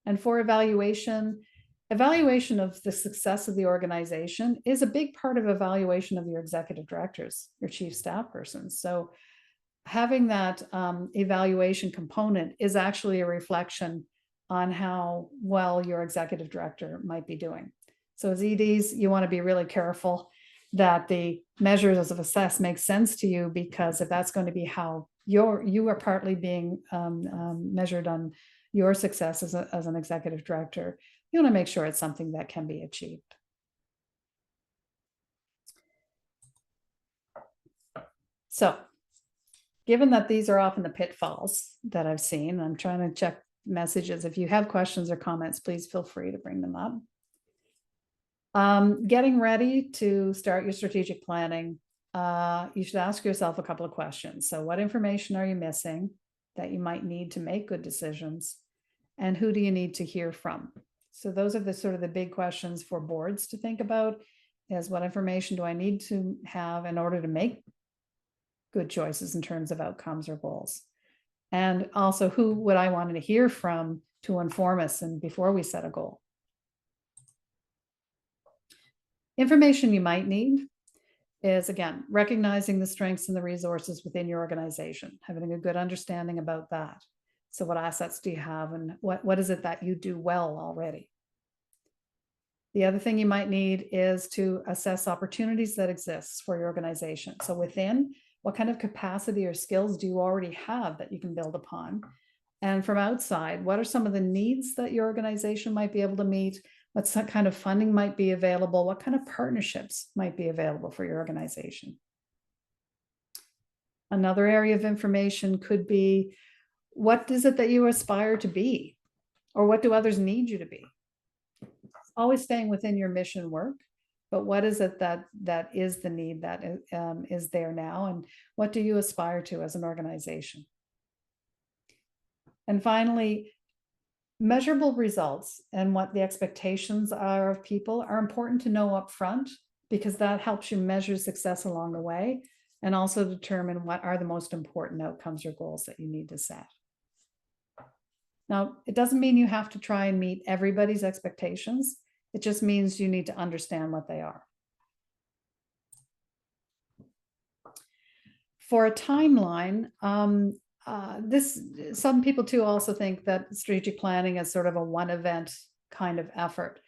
And for evaluation of the success of the organization is a big part of evaluation of your executive directors, your chief staff persons. So having that evaluation component is actually a reflection on how well your executive director might be doing. So as EDs, you want to be really careful that the measures of success make sense to you, because if that's going to be how you are partly being measured on your success as an executive director, you want to make sure it's something that can be achieved. So given that these are often the pitfalls that I've seen, I'm trying to check messages. If you have questions or comments, please feel free to bring them up. Getting ready to start your strategic planning, you should ask yourself a couple of questions. So what information are you missing that you might need to make good decisions? And who do you need to hear from? So those are the sort of the big questions for boards to think about, is what information do I need to have in order to make good choices in terms of outcomes or goals? And also, who would I want to hear from to inform us and before we set a goal? Information you might need is, again, recognizing the strengths and the resources within your organization, having a good understanding about that. So what assets do you have, and what is it that you do well already? The other thing you might need is to assess opportunities that exist for your organization. So within, what kind of capacity or skills do you already have that you can build upon? And from outside, what are some of the needs that your organization might be able to meet? What kind of funding might be available? What kind of partnerships might be available for your organization? Another area of information could be, what is it that you aspire to be? Or what do others need you to be? Always staying within your mission work, but what is it that is the need that is there now? And what do you aspire to as an organization? And finally, measurable results and what the expectations are of people are important to know up front, because that helps you measure success along the way and also determine what are the most important outcomes or goals that you need to set. Now, it doesn't mean you have to try and meet everybody's expectations. It just means you need to understand what they are. For a timeline, some people too also think that strategic planning is sort of a one event kind of effort.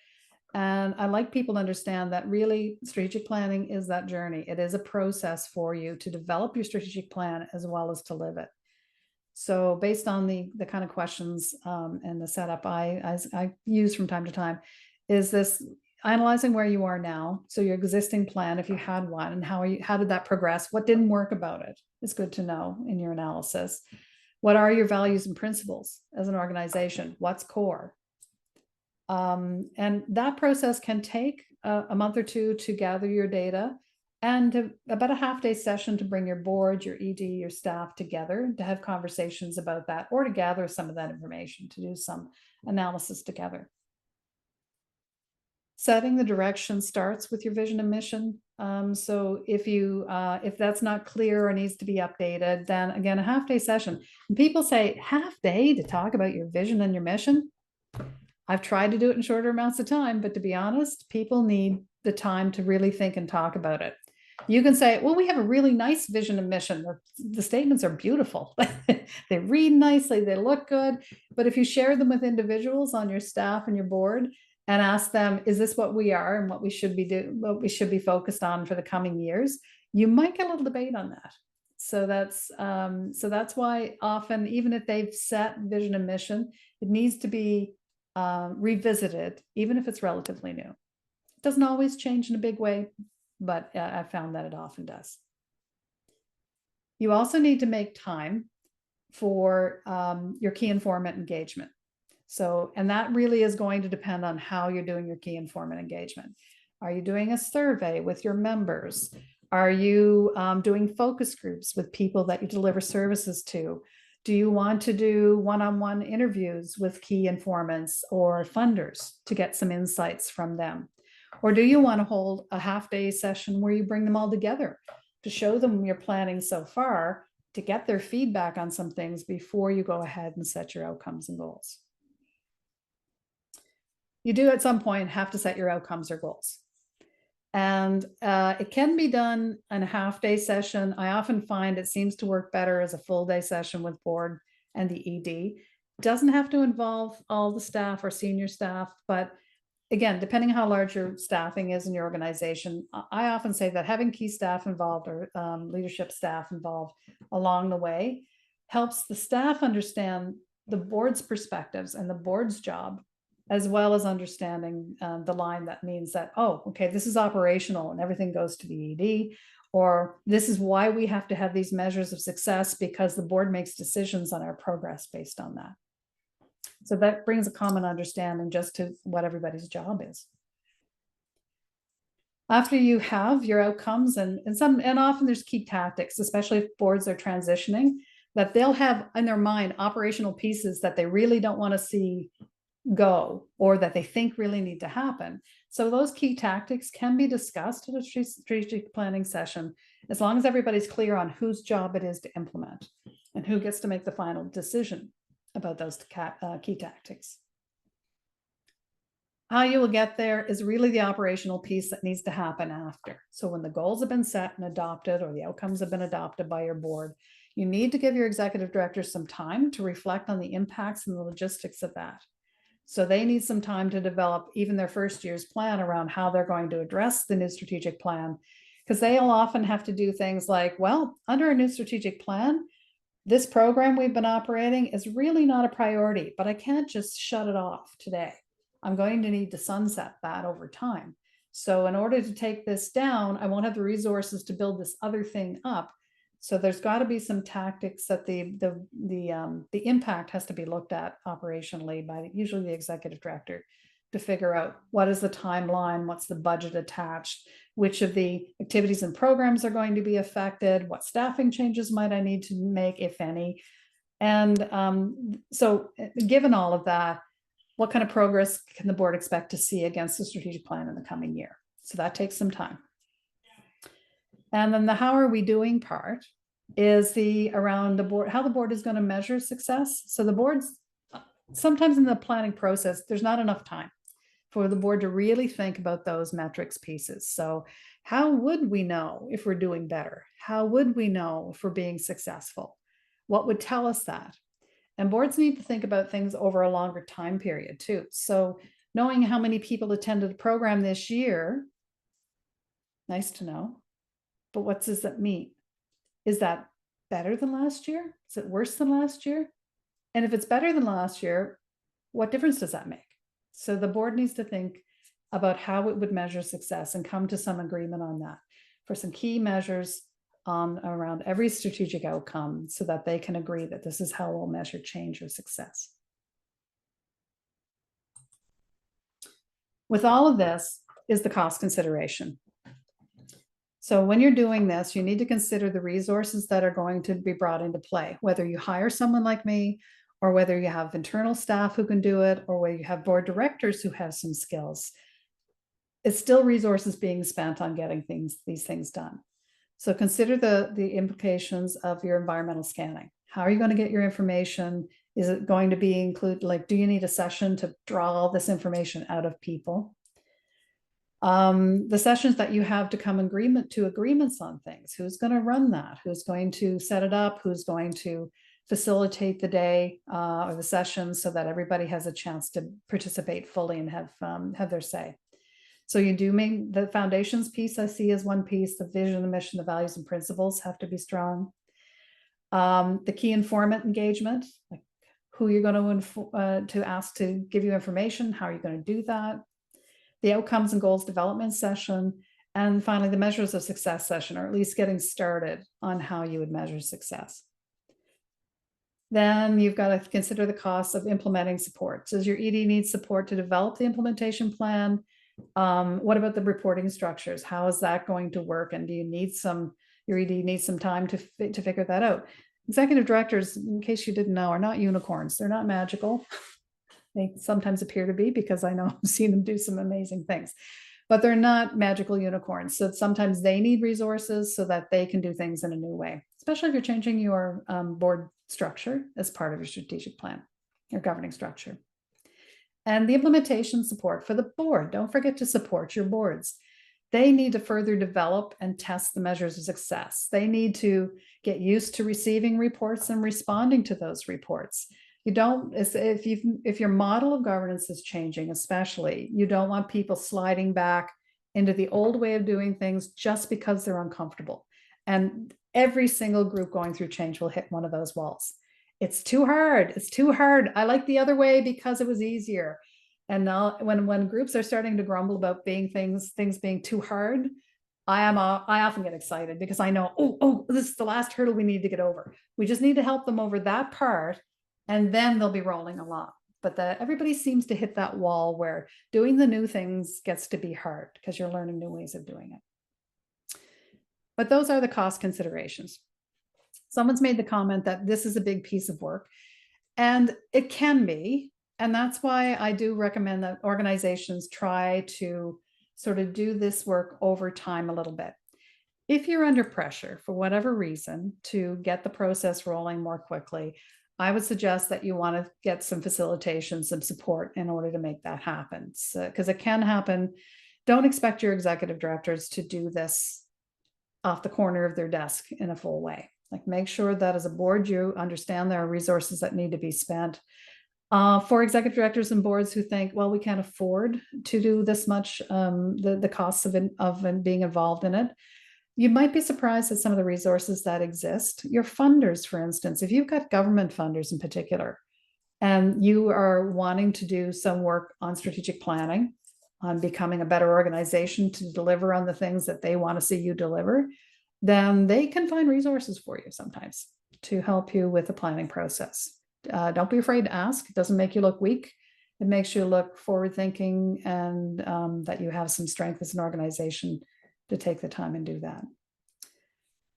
And I like people to understand that really strategic planning is that journey. It is a process for you to develop your strategic plan as well as to live it. So based on the kind of questions and the setup I use from time to time, is this analyzing where you are now. So your existing plan, if you had one, and how did that progress? What didn't work about it? It's good to know in your analysis. What are your values and principles as an organization? What's core? And that process can take a month or two to gather your data, and about a half-day session to bring your board, your ED, your staff together to have conversations about that, or to gather some of that information, to do some analysis together. Setting the direction starts with your vision and mission. So if that's not clear or needs to be updated, then again, a half-day session. And people say, half-day to talk about your vision and your mission? I've tried to do it in shorter amounts of time, but to be honest, people need the time to really think and talk about it. You can say, well, we have a really nice vision and mission. The statements are beautiful. They read nicely, they look good. But if you share them with individuals on your staff and your board and ask them, is this what we are and what we should be focused on for the coming years, you might get a little debate on that. So that's why often, even if they've set vision and mission, it needs to be revisited, even if it's relatively new. It doesn't always change in a big way, but I found that it often does. You also need to make time for your key informant engagement. So, and that really is going to depend on how you're doing your key informant engagement. Are you doing a survey with your members? Are you doing focus groups with people that you deliver services to? Do you want to do one-on-one interviews with key informants or funders to get some insights from them? Or do you want to hold a half-day session where you bring them all together to show them your planning so far, to get their feedback on some things before you go ahead and set your outcomes and goals? You do at some point have to set your outcomes or goals. And it can be done in a half-day session. I often find it seems to work better as a full-day session with board and the ED. It doesn't have to involve all the staff or senior staff, but again, depending how large your staffing is in your organization, I often say that having key staff involved or leadership staff involved along the way helps the staff understand the board's perspectives and the board's job, as well as understanding the line that means that, oh, okay, this is operational and everything goes to the ED, or this is why we have to have these measures of success because the board makes decisions on our progress based on that. So that brings a common understanding just to what everybody's job is. After you have your outcomes and often there's key tactics, especially if boards are transitioning, that they'll have in their mind operational pieces that they really don't want to see go or that they think really need to happen. So those key tactics can be discussed at a strategic planning session, as long as everybody's clear on whose job it is to implement and who gets to make the final decision about those key tactics. How you will get there is really the operational piece that needs to happen after. So when the goals have been set and adopted, or the outcomes have been adopted by your board, you need to give your executive directors some time to reflect on the impacts and the logistics of that. So they need some time to develop even their first year's plan around how they're going to address the new strategic plan, because they'll often have to do things like, well, under a new strategic plan, this program we've been operating is really not a priority, but I can't just shut it off today. I'm going to need to sunset that over time. So in order to take this down, I won't have the resources to build this other thing up. So there's got to be some tactics that the impact has to be looked at operationally by usually the executive director to figure out what is the timeline, what's the budget attached, which of the activities and programs are going to be affected, what staffing changes might I need to make, if any. And so given all of that, what kind of progress can the board expect to see against the strategic plan in the coming year? So that takes some time. And then the how are we doing part is around the board, how the board is going to measure success. So the boards, sometimes in the planning process, there's not enough time for the board to really think about those metrics pieces. So how would we know if we're doing better? How would we know if we're being successful? What would tell us that? And boards need to think about things over a longer time period too. So knowing how many people attended the program this year, nice to know, but what does that mean? Is that better than last year? Is it worse than last year? And if it's better than last year, what difference does that make? So the board needs to think about how it would measure success and come to some agreement on that for some key measures on around every strategic outcome so that they can agree that this is how we'll measure change or success. With all of this is the cost consideration. So when you're doing this, you need to consider the resources that are going to be brought into play, whether you hire someone like me, or whether you have internal staff who can do it, or whether you have board directors who have some skills. It's still resources being spent on getting these things done. So consider the implications of your environmental scanning. How are you going to get your information? Is it going to be include, like, do you need a session to draw all this information out of people? The sessions that you have to come agreements on things. Who's going to run that? Who's going to set it up? Who's going to facilitate the day or the sessions so that everybody has a chance to participate fully and have their say? So you do mean the foundations piece I see as one piece. The vision, the mission, the values and principles have to be strong. The key informant engagement, like who you're going to ask to give you information, how are you going to do that? The outcomes and goals development session, and finally the measures of success session, or at least getting started on how you would measure success. Then you've got to consider the costs of implementing support. Does your ED need support to develop the implementation plan? What about the reporting structures? How is that going to work? And do you need your ED needs some time to figure that out? Executive directors, in case you didn't know, are not unicorns. They're not magical. They sometimes appear to be, because I know I've seen them do some amazing things, but they're not magical unicorns. So sometimes they need resources so that they can do things in a new way, especially if you're changing your board structure as part of your strategic plan, your governing structure. And the implementation support for the board. Don't forget to support your boards. They need to further develop and test the measures of success. They need to get used to receiving reports and responding to those reports. You don't, if your model of governance is changing, especially, you don't want people sliding back into the old way of doing things just because they're uncomfortable. And every single group going through change will hit one of those walls. It's too hard. It's too hard. I like the other way because it was easier. And now when groups are starting to grumble about things being too hard, I often get excited because I know, oh, this is the last hurdle we need to get over. We just need to help them over that part, and then they'll be rolling along. But everybody seems to hit that wall where doing the new things gets to be hard because you're learning new ways of doing it. But those are the cost considerations. Someone's made the comment that this is a big piece of work, and it can be. And that's why I do recommend that organizations try to sort of do this work over time a little bit. If you're under pressure for whatever reason to get the process rolling more quickly, I would suggest that you want to get some facilitation, some support in order to make that happen. Because it can happen. Don't expect your executive directors to do this off the corner of their desk in a full way. Like, make sure that as a board, you understand there are resources that need to be spent. For executive directors and boards who think, well, we can't afford to do this much, the costs of being involved in it, you might be surprised at some of the resources that exist. Your funders, for instance, if you've got government funders in particular, and you are wanting to do some work on strategic planning, on becoming a better organization to deliver on the things that they want to see you deliver, then they can find resources for you sometimes to help you with the planning process. Don't be afraid to ask. It doesn't make you look weak. It makes you look forward thinking, and that you have some strength as an organization to take the time and do that.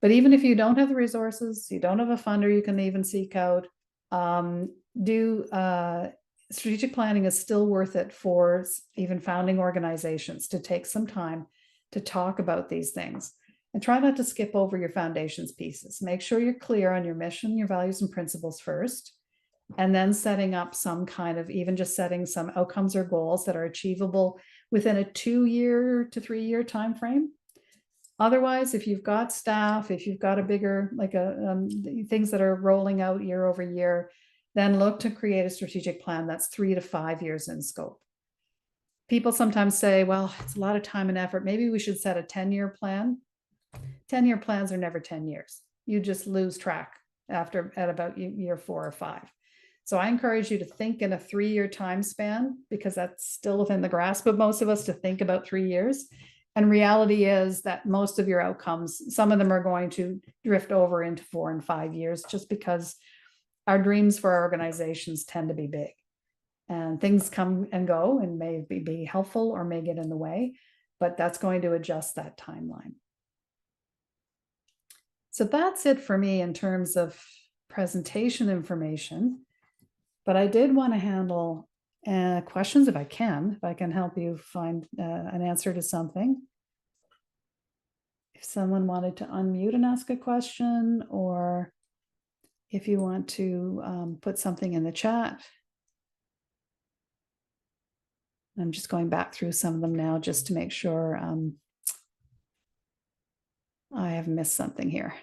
But even if you don't have the resources, you don't have a funder you can even seek out, strategic planning is still worth it for even founding organizations to take some time to talk about these things. And try not to skip over your foundations pieces. Make sure you're clear on your mission, your values and principles first, and then setting up some kind of, even just setting some outcomes or goals that are achievable within a 2-year to 3-year time frame. Otherwise, if you've got staff, if you've got a bigger, like things that are rolling out year over year, then look to create a strategic plan that's 3 to 5 years in scope. People sometimes say, well, it's a lot of time and effort. Maybe we should set a 10-year plan. 10-year plans are never 10 years. You just lose track at about year 4 or 5. So I encourage you to think in a 3-year time span, because that's still within the grasp of most of us to think about 3 years. And reality is that most of your outcomes, some of them are going to drift over into 4 and 5 years, just because our dreams for our organizations tend to be big. And things come and go and may be helpful or may get in the way, but that's going to adjust that timeline. So that's it for me in terms of presentation information. But I did want to handle questions if I can help you find an answer to something. If someone wanted to unmute and ask a question, or if you want to put something in the chat. I'm just going back through some of them now just to make sure I have missed something here.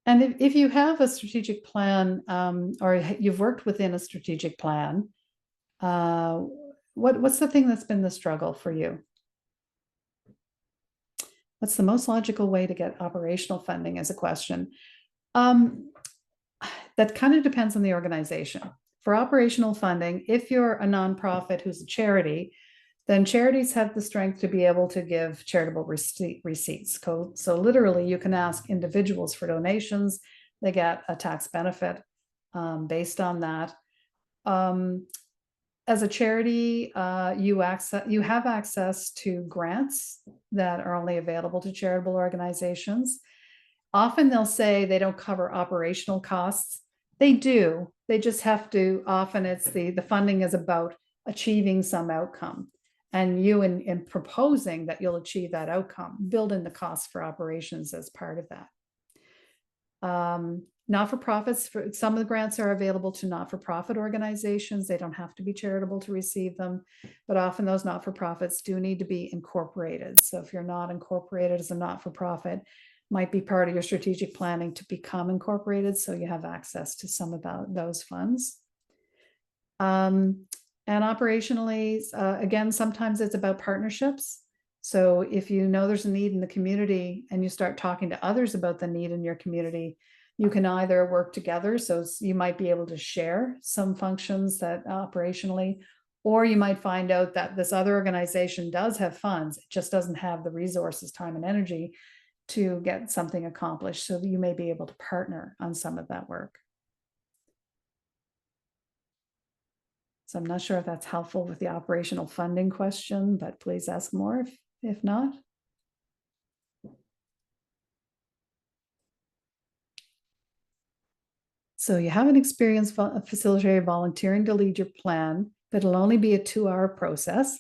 And if you have a strategic plan, or you've worked within a strategic plan, what's the thing that's been the struggle for you? What's the most logical way to get operational funding is a question. That kind of depends on the organization. For operational funding, if you're a nonprofit who's a charity, then charities have the strength to be able to give charitable receipts. So literally, you can ask individuals for donations. They get a tax benefit based on that. As a charity, you have access to grants that are only available to charitable organizations. Often they'll say they don't cover operational costs. They do. They just have to. Often it's the funding is about achieving some outcome. And you, in proposing that you'll achieve that outcome, build in the costs for operations as part of that. Not-for-profits, some of the grants are available to not-for-profit organizations. They don't have to be charitable to receive them, but often those not-for-profits do need to be incorporated. So if you're not incorporated as a not-for-profit, might be part of your strategic planning to become incorporated, so you have access to some of those funds. And operationally, again, sometimes it's about partnerships. So if you know there's a need in the community and you start talking to others about the need in your community, you can either work together, so you might be able to share some functions that operationally, or you might find out that this other organization does have funds, it just doesn't have the resources, time, and energy to get something accomplished. So you may be able to partner on some of that work. So I'm not sure if that's helpful with the operational funding question, but please ask more if not. So you have an experienced facilitator volunteering to lead your plan, but it'll only be a 2-hour process.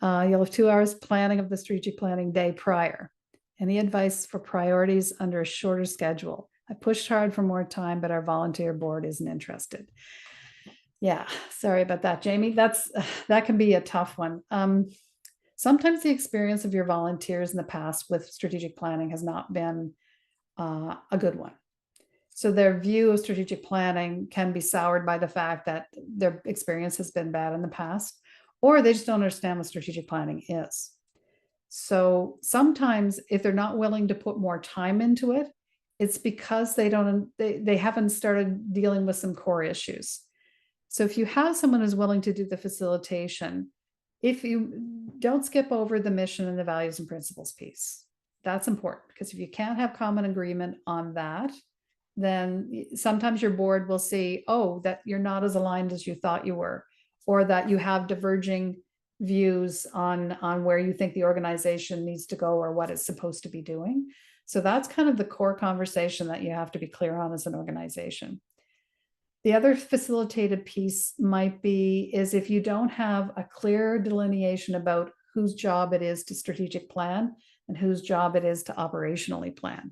You'll have 2 hours planning of the strategic planning day prior. Any advice for priorities under a shorter schedule? I pushed hard for more time, but our volunteer board isn't interested. Yeah, sorry about that, Jamie. That can be a tough one. Sometimes the experience of your volunteers in the past with strategic planning has not been a good one. So their view of strategic planning can be soured by the fact that their experience has been bad in the past, or they just don't understand what strategic planning is. So sometimes if they're not willing to put more time into it, it's because they haven't started dealing with some core issues. So if you have someone who's willing to do the facilitation, if you don't skip over the mission and the values and principles piece, that's important, because if you can't have common agreement on that, then sometimes your board will see, oh, that you're not as aligned as you thought you were, or that you have diverging views on where you think the organization needs to go or what it's supposed to be doing. So that's kind of the core conversation that you have to be clear on as an organization. The other facilitated piece might be is if you don't have a clear delineation about whose job it is to strategic plan and whose job it is to operationally plan.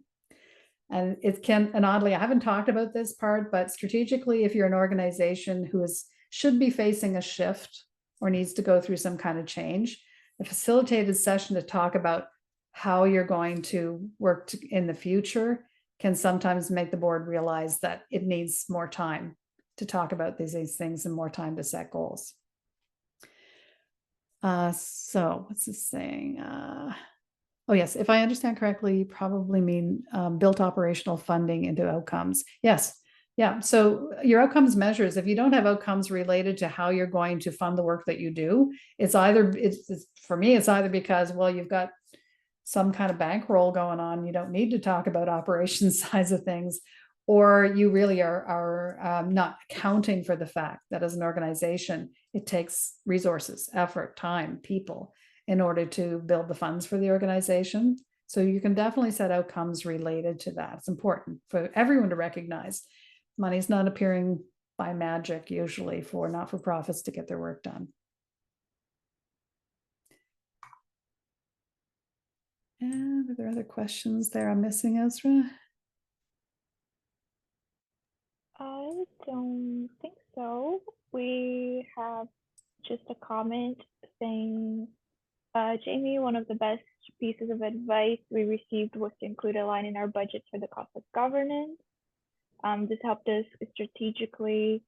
And and oddly, I haven't talked about this part, but strategically, if you're an organization who should be facing a shift or needs to go through some kind of change, a facilitated session to talk about how you're going to work in the future can sometimes make the board realize that it needs more time to talk about these things and more time to set goals. So what's this saying? Oh, yes, if I understand correctly, you probably mean built operational funding into outcomes. Yes. Yeah. So your outcomes measures, if you don't have outcomes related to how you're going to fund the work that you do, it's for me, it's either because, well, you've got some kind of bankroll going on, you don't need to talk about operations size of things, or you really are not accounting for the fact that as an organization, it takes resources, effort, time, people in order to build the funds for the organization. So you can definitely set outcomes related to that. It's important for everyone to recognize money's not appearing by magic usually for not-for-profits to get their work done. And are there other questions there I'm missing, Ezra? I don't think so. We have just a comment saying, Jamie, one of the best pieces of advice we received was to include a line in our budget for the cost of governance. This helped us strategically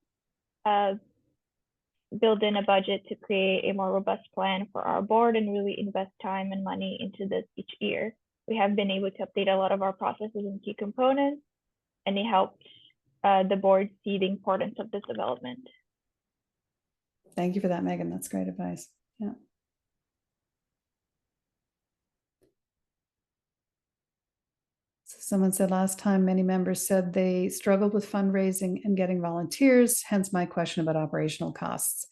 build in a budget to create a more robust plan for our board and really invest time and money into this each year. We have been able to update a lot of our processes and key components, and it helped the board see the importance of this development. Thank you for that, Megan. That's great advice. Yeah. So someone said last time many members said they struggled with fundraising and getting volunteers, hence my question about operational costs.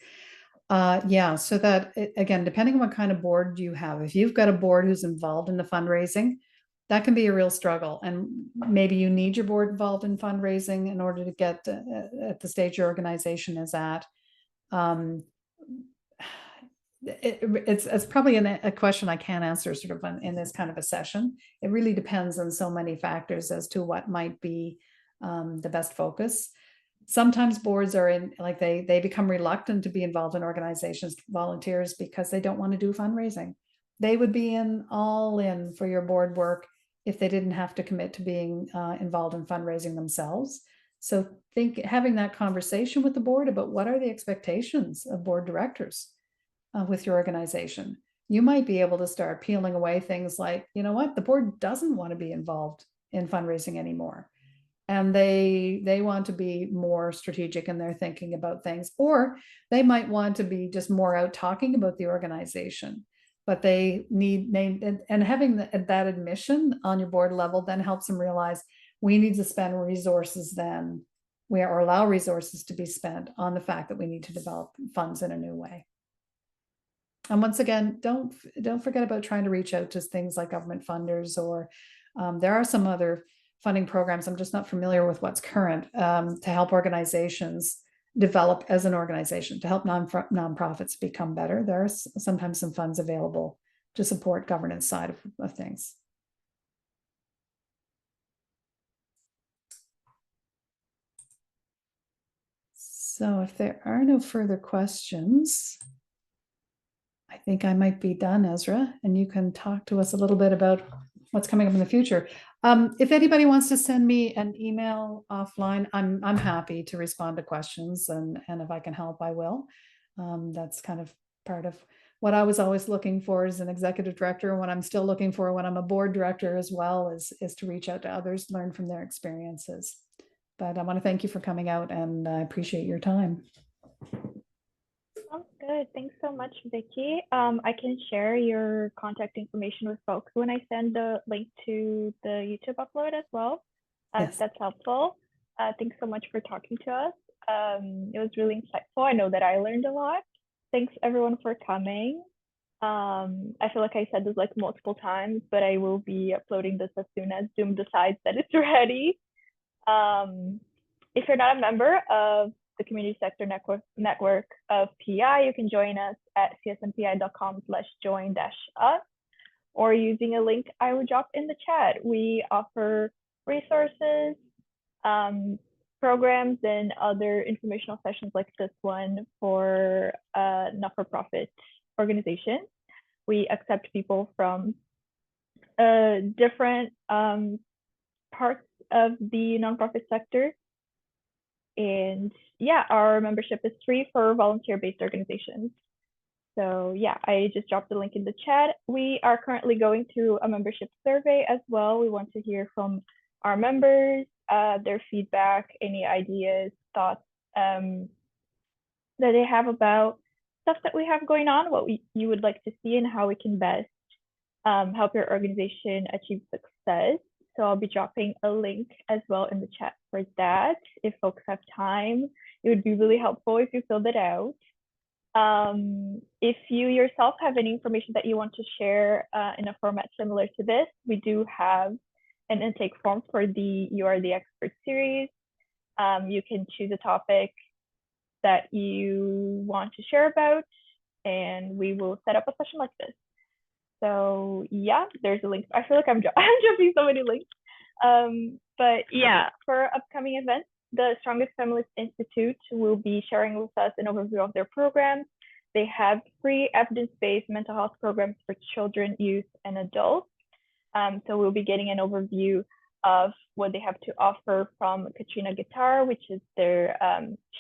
Yeah, so that again, depending on what kind of board you have, if you've got a board who's involved in the fundraising, that can be a real struggle. And maybe you need your board involved in fundraising in order to get at the stage your organization is at. It's probably a question I can't answer sort of in this kind of a session. It really depends on so many factors as to what might be the best focus. Sometimes boards are in, like they become reluctant to be involved in organizations, volunteers, because they don't want to do fundraising. They would be all in for your board work if they didn't have to commit to being involved in fundraising themselves. So having that conversation with the board about what are the expectations of board directors with your organization. You might be able to start peeling away things like, you know what, the board doesn't want to be involved in fundraising anymore. And they want to be more strategic in their thinking about things, or they might want to be just more out talking about the organization. But they need, and having that admission on your board level then helps them realize we need to spend resources then, or allow resources to be spent on the fact that we need to develop funds in a new way. And once again, don't forget about trying to reach out to things like government funders, or there are some other funding programs. I'm just not familiar with what's current to help organizations develop as an organization, to help nonprofits become better. There are sometimes some funds available to support governance side of things. So if there are no further questions, I think I might be done, Ezra, and you can talk to us a little bit about what's coming up in the future. If anybody wants to send me an email offline, I'm happy to respond to questions, and if I can help, I will. That's kind of part of what I was always looking for as an executive director, and what I'm still looking for when I'm a board director as well, is to reach out to others, learn from their experiences. But I want to thank you for coming out, and I appreciate your time. Sounds good. Thanks so much, Vicki. I can share your contact information with folks when I send the link to the YouTube upload as well. Yes. That's helpful. Thanks so much for talking to us. It was really insightful. I know that I learned a lot. Thanks everyone for coming. I feel like I said this like multiple times, but I will be uploading this as soon as Zoom decides that it's ready. If you're not a member of the Community Sector Network of PEI, you can join us at csnpi.com/join-us, or using a link I will drop in the chat. We offer resources, programs, and other informational sessions like this one for not-for-profit organizations. We accept people from different parts of the nonprofit sector. And yeah, our membership is free for volunteer-based organizations. So yeah, I just dropped the link in the chat. We are currently going through a membership survey as well. We want to hear from our members, their feedback, any ideas, thoughts that they have about stuff that we have going on, what you would like to see, and how we can best help your organization achieve success. So I'll be dropping a link as well in the chat for that. If folks have time, it would be really helpful if you filled it out. If you yourself have any information that you want to share in a format similar to this, we do have an intake form for the You Are the Expert series. You can choose a topic that you want to share about, and we will set up a session like this. So yeah, there's a link. I feel like I'm dropping so many links. But yeah, for upcoming events, the Strongest Families Institute will be sharing with us an overview of their programs. They have free evidence-based mental health programs for children, youth, and adults. So we'll be getting an overview of what they have to offer from Katrina Guitar, which is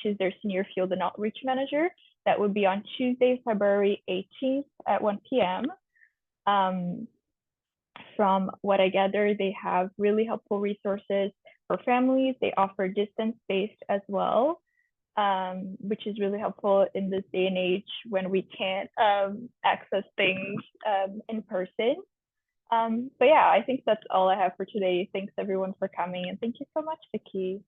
she's their senior field and outreach manager. That would be on Tuesday, February 18th at 1 p.m. From what I gather, they have really helpful resources for families. They offer distance-based as well, which is really helpful in this day and age when we can't access things in person. But yeah, I think that's all I have for today. Thanks everyone for coming, and thank you so much, Vicki.